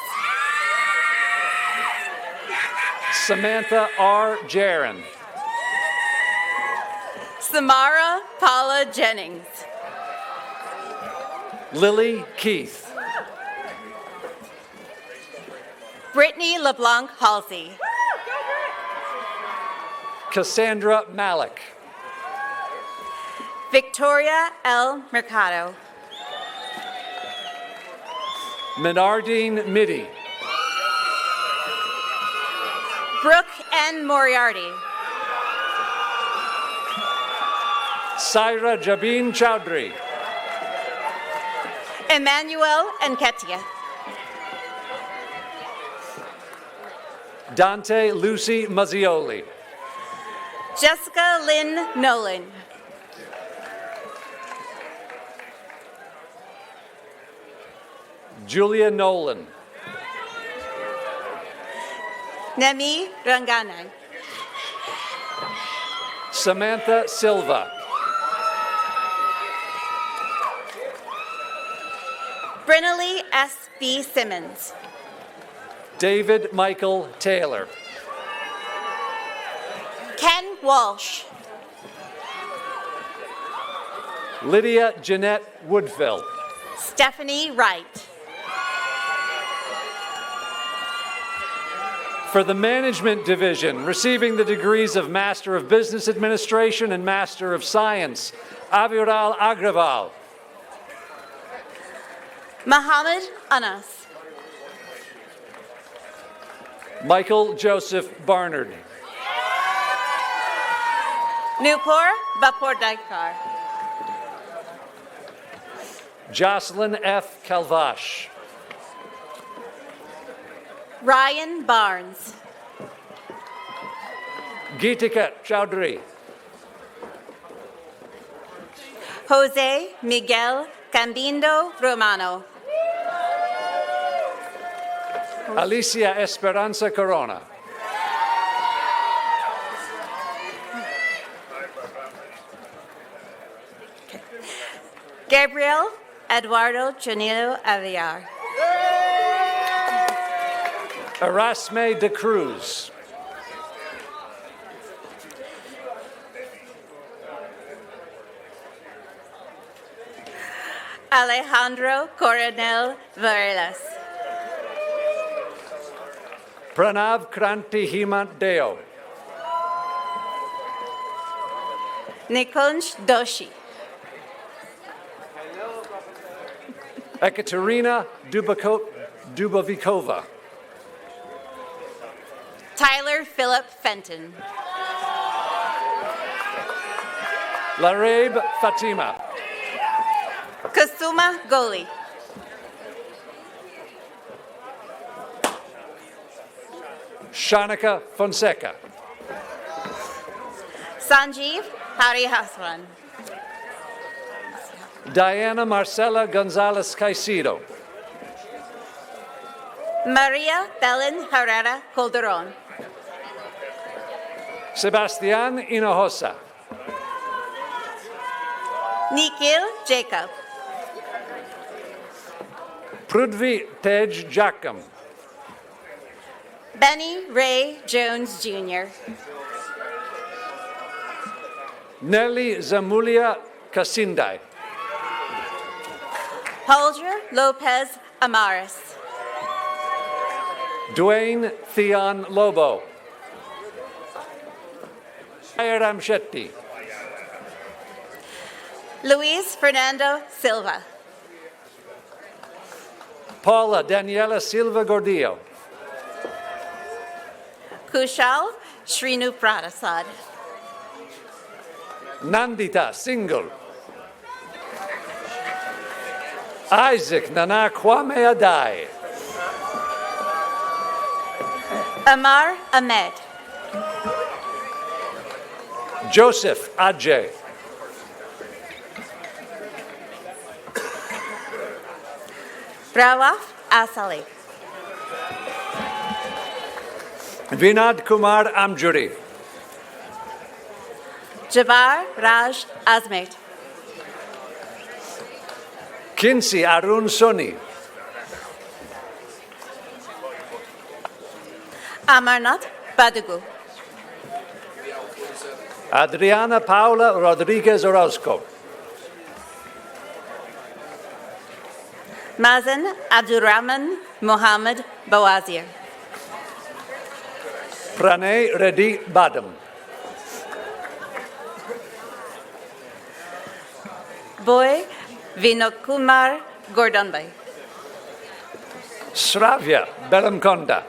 Samantha R. Jaron. Samara Paula Jennings. Lily Keith. Brittany LeBlanc Halsey. Cassandra Malik. Victoria L. Mercado. Menardine Middy. Brooke N. Moriarty. Saira Jabin Chowdhury. Emmanuel Enketia. Dante Lucy Mazzioli. Jessica Lynn Nolan. Julia Nolan. Nemi Ranganay. Samantha Silva. Brinley S. B. Simmons. David Michael Taylor. Ken Walsh. Lydia Jeanette Woodfill. Stephanie Wright. For the Management Division, receiving the degrees of Master of Business Administration and Master of Science, Aviral Agrawal. Muhammad Anas. Michael Joseph Barnard. Nupur Bapordaikar. Jocelyn F. Kalvash. Ryan Barnes. Geetika Chowdhury. Jose Miguel Cambindo Romano. Alicia Esperanza Corona. Gabriel Eduardo Janilo Aviar. Erasme de Cruz. Alejandro Coronel Varelas. Pranav Kranti Himant Deo. Nikunj Doshi. Ekaterina Dubovikova. Tyler Philip Fenton. Lareb Fatima. Kasuma Goli. Shanika Fonseca. Sanjeev Harihaswan. Diana Marcela Gonzalez Caicedo. Maria Belen Herrera Calderon. Sebastian Hinojosa. Nikhil Jacob. Prudvi Tej Jakam. Benny Ray Jones Jr. Nelly Zamulia Casindai. Holger Lopez Amaris. Dwayne Theon Lobo. Jairam Shetty. Luis Fernando Silva. Paula Daniela Silva Gordillo. Kushal Srinu Pradasad. Nandita Single. Isaac Nana Kwame Adai. Amar Ahmed. Joseph Ajay. Rawaf Asali. Vinod Kumar Amjuri. Jabar Raj Azmet. Kinsey Arun Soni. Amarnath Badugu. Adriana Paula Rodriguez Orozco. Mazen Abdurrahman Mohammed Bawazir. Pranay Reddy Badam. Boy Vinokumar Gordonbay. Sravya Belamkonda.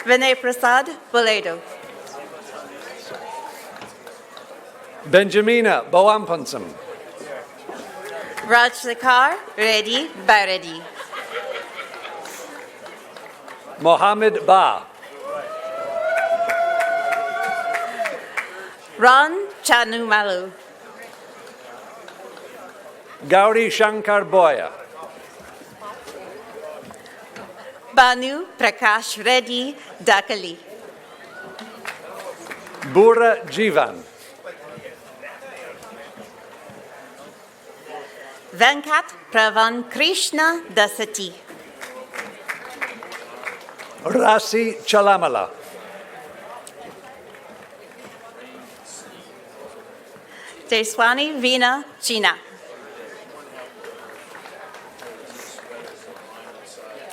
Vinay Prasad Boledo. Benjamina Boampansam. Rajsekar Reddy Baredi. Mohammed Ba. Ron Chanumalu. Gauri Shankar Boya. Banu Prakash Reddy Dakali. Bura Jivan. Venkat Pravan Krishna Dasati. Rasi Chalamala. Deswani Veena China.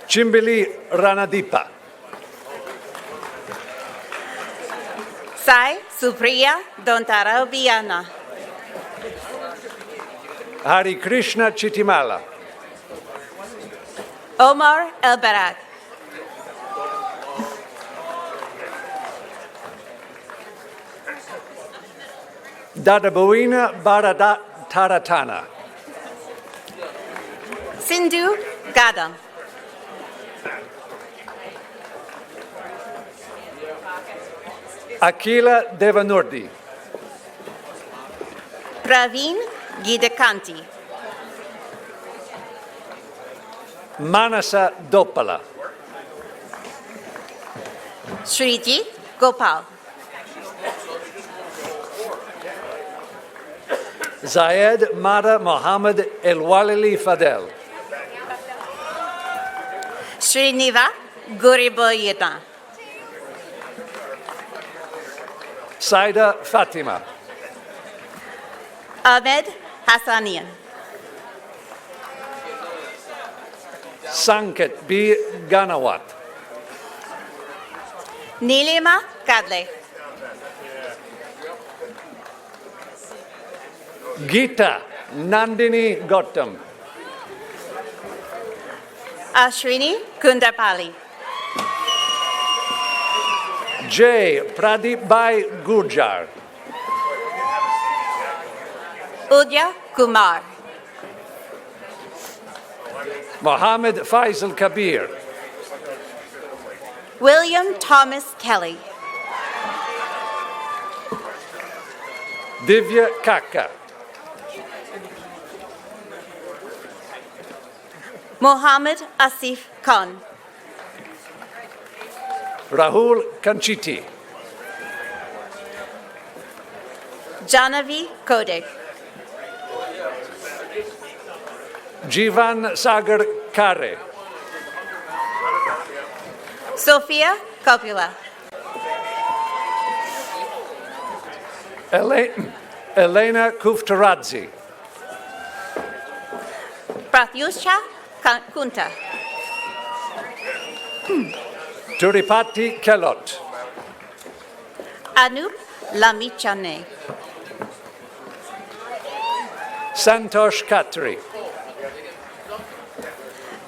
Chimbili Ranadipa. Sai Supriya Dontarabiana. Hari Krishna Chitimala. Omar El Barat. Dadabuina Baradat Taratana. Sindhu Gadam. Akila Devanurdi. Praveen Gidakanti. Manasa Dopala. Shriji Gopal. Zayed Mada Mohammed Elwalili Fadel. Sriniva Guriboyeta. Saida Fatima. Ahmed Hassanian. Sanket B. Ganawat. Nilima Kadle. Gita Nandini Gautam. Ashwini Kundapali. J. Pradeep Bhai Gurjar. Udya Kumar. Mohammed Faisal Kabir. William Thomas Kelly. Divya Kaka. Mohammed Asif Khan. Rahul Kanchiti. Janavi Kodik. Jivan Sagar Kare. Sophia Copula. Elena Kuftaradze. Pratyusha Kunta. Turipati Kelot. Anup Lamichane. Santosh Khatri.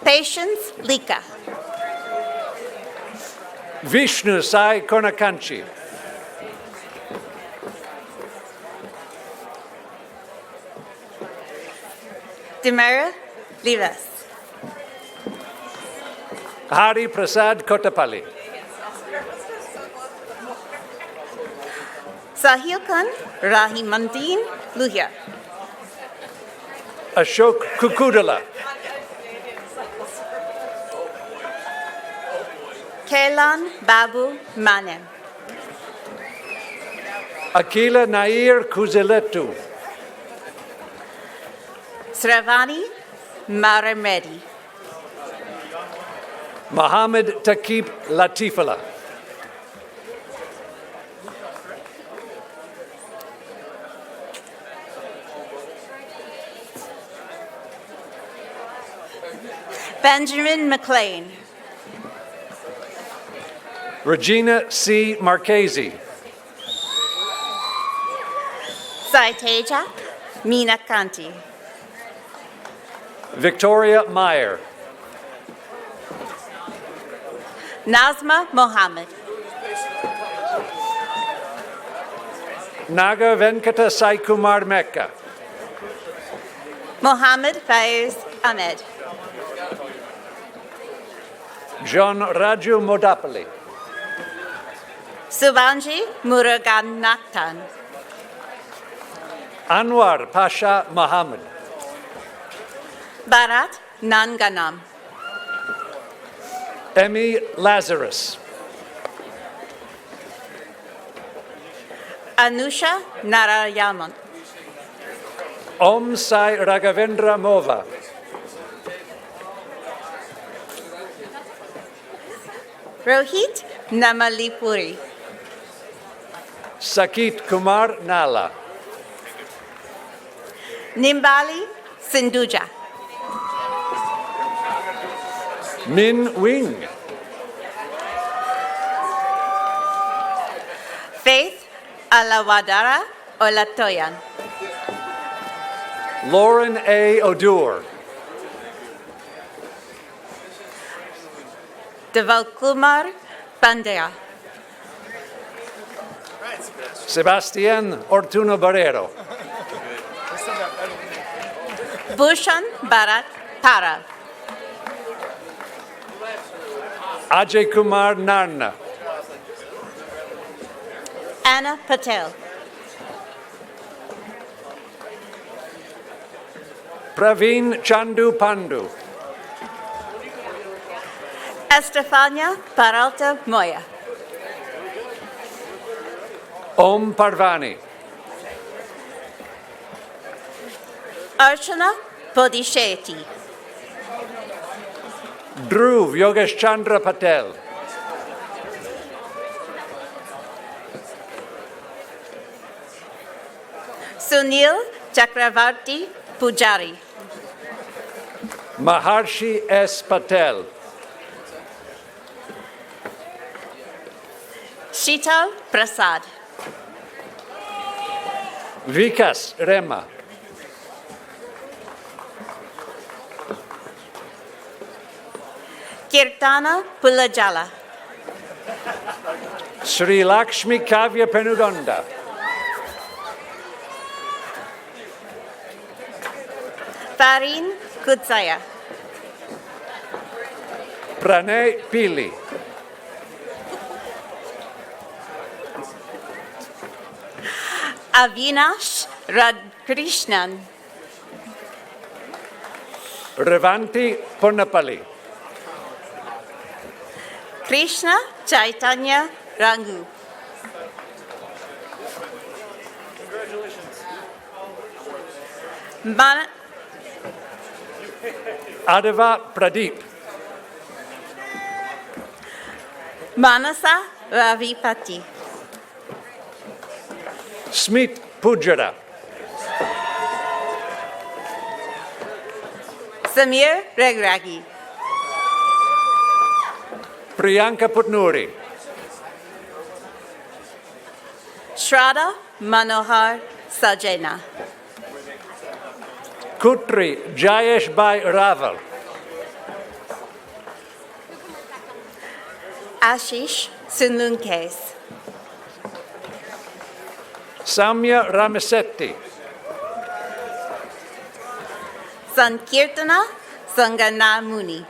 Patience Lika. Vishnu Sai Konakanchi. Demara Livas. Hari Prasad Kotapalli. Sahil Khan Rahimandin Luhia. Ashok Kukudala. Kailan Babu Manem. Akila Nair Kuziletu. Sravani Maramedi. Mohammed Takib Latifala. Benjamin McLean. Regina C. Marchese. Saiteja Meenakanti. Victoria Meyer. Nazma Mohammed. Naga Venkata Saikumar Mecca. Mohammed Faiz Ahmed. John Raju Modapali. Subanji Muruganathan. Anwar Pasha Mohammed. Bharat Nanganam. Emmy Lazarus. Anusha Narayaman. Om Sai Raghavendra Mova. Rohit Namalipuri. Sakit Kumar Nala. Nimbali Sindhuja. Min Wing. Faith Alawadara Olatoyan. Lauren A. Odur. Devalkumar Pandya. Sebastian Ortuno Barrero. Bhushan Bharat Tara. Ajay Kumar Narna. Anna Patel. Praveen Chandu Pandu. Estefania Peralta Moya. Om Parvani. Archana Bodhishetty. Dhruv Yogesh Chandra Patel. Sunil Chakravarti Pujari. Maharshi S. Patel. Sheetal Prasad. Vikas Rema. Kirtana Pulajala. Sri Lakshmi Kavya Penugonda. Farin Kutsaya. Pranay Pili. Avinash Radkrishnan. Revanti Ponnapalli. Krishna Chaitanya Rangu. Adava Pradeep. Manasa Ravipati. Smit Pujara. Samir Regragi. Priyanka Putnuri. Shraddha Manohar Sajena. Kutri Jayesh Bai Raval. Ashish Sunlunkes. Samya Ramisetti. Sankirtana Sanganamuni.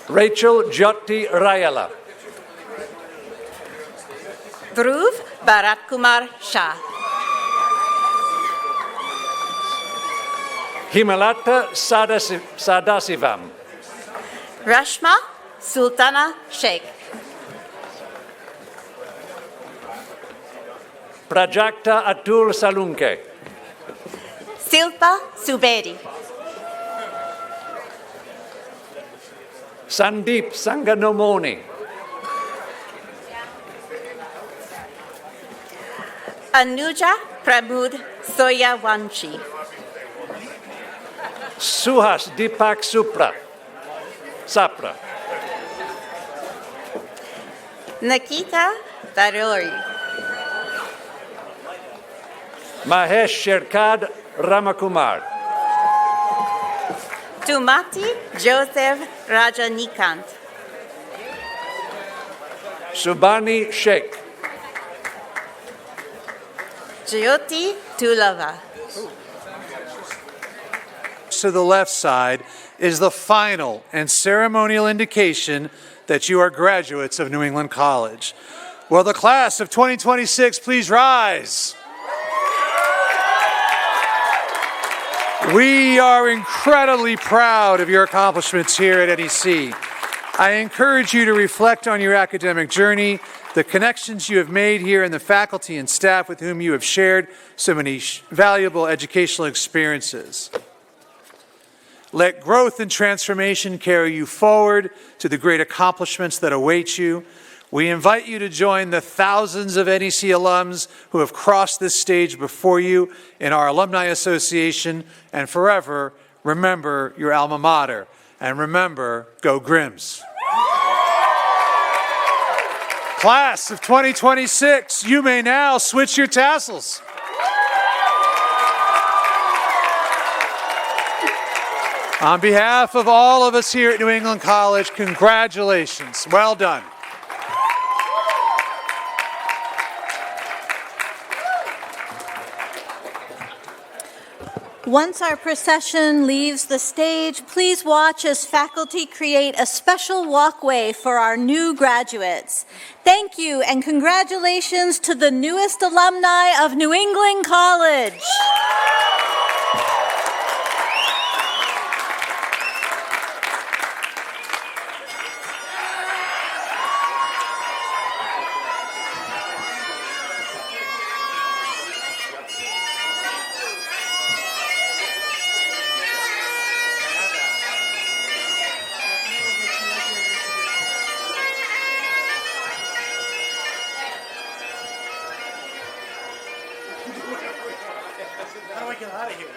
Rachel Jyoti Rayala. Dhruv Bharat Kumar Shah. Himalata Sadasivam. Rashma Sultana Sheikh. Prajakta Atul Salunke. Silpa Subedi. Sandeep Sanganomoni. Anuja Pramud Soyawanshi. Suhas Deepak Sapra. Nikita Daruri. Mahesh Sherkad Ramakumar. Tumati Joseph Rajanikant. Subhani Sheikh. Jyoti Tulava. To the left side is the final and ceremonial indication that you are graduates of New England College. Will the class of 2026 please rise? We are incredibly proud of your accomplishments here at NEC. I encourage you to reflect on your academic journey, the connections you have made here, and the faculty and staff with whom you have shared so many valuable educational experiences. Let growth and transformation carry you forward to the great accomplishments that await you. We invite you to join the thousands of NEC alums who have crossed this stage before you in our Alumni Association, and forever remember your alma mater, and remember, go Grims. Class of 2026, you may now switch your tassels. On behalf of all of us here at New England College, congratulations. Well done. Once our procession leaves the stage, please watch as faculty create a special walkway for our new graduates. Thank you and congratulations to the newest alumni of New England College. How do I get out of here?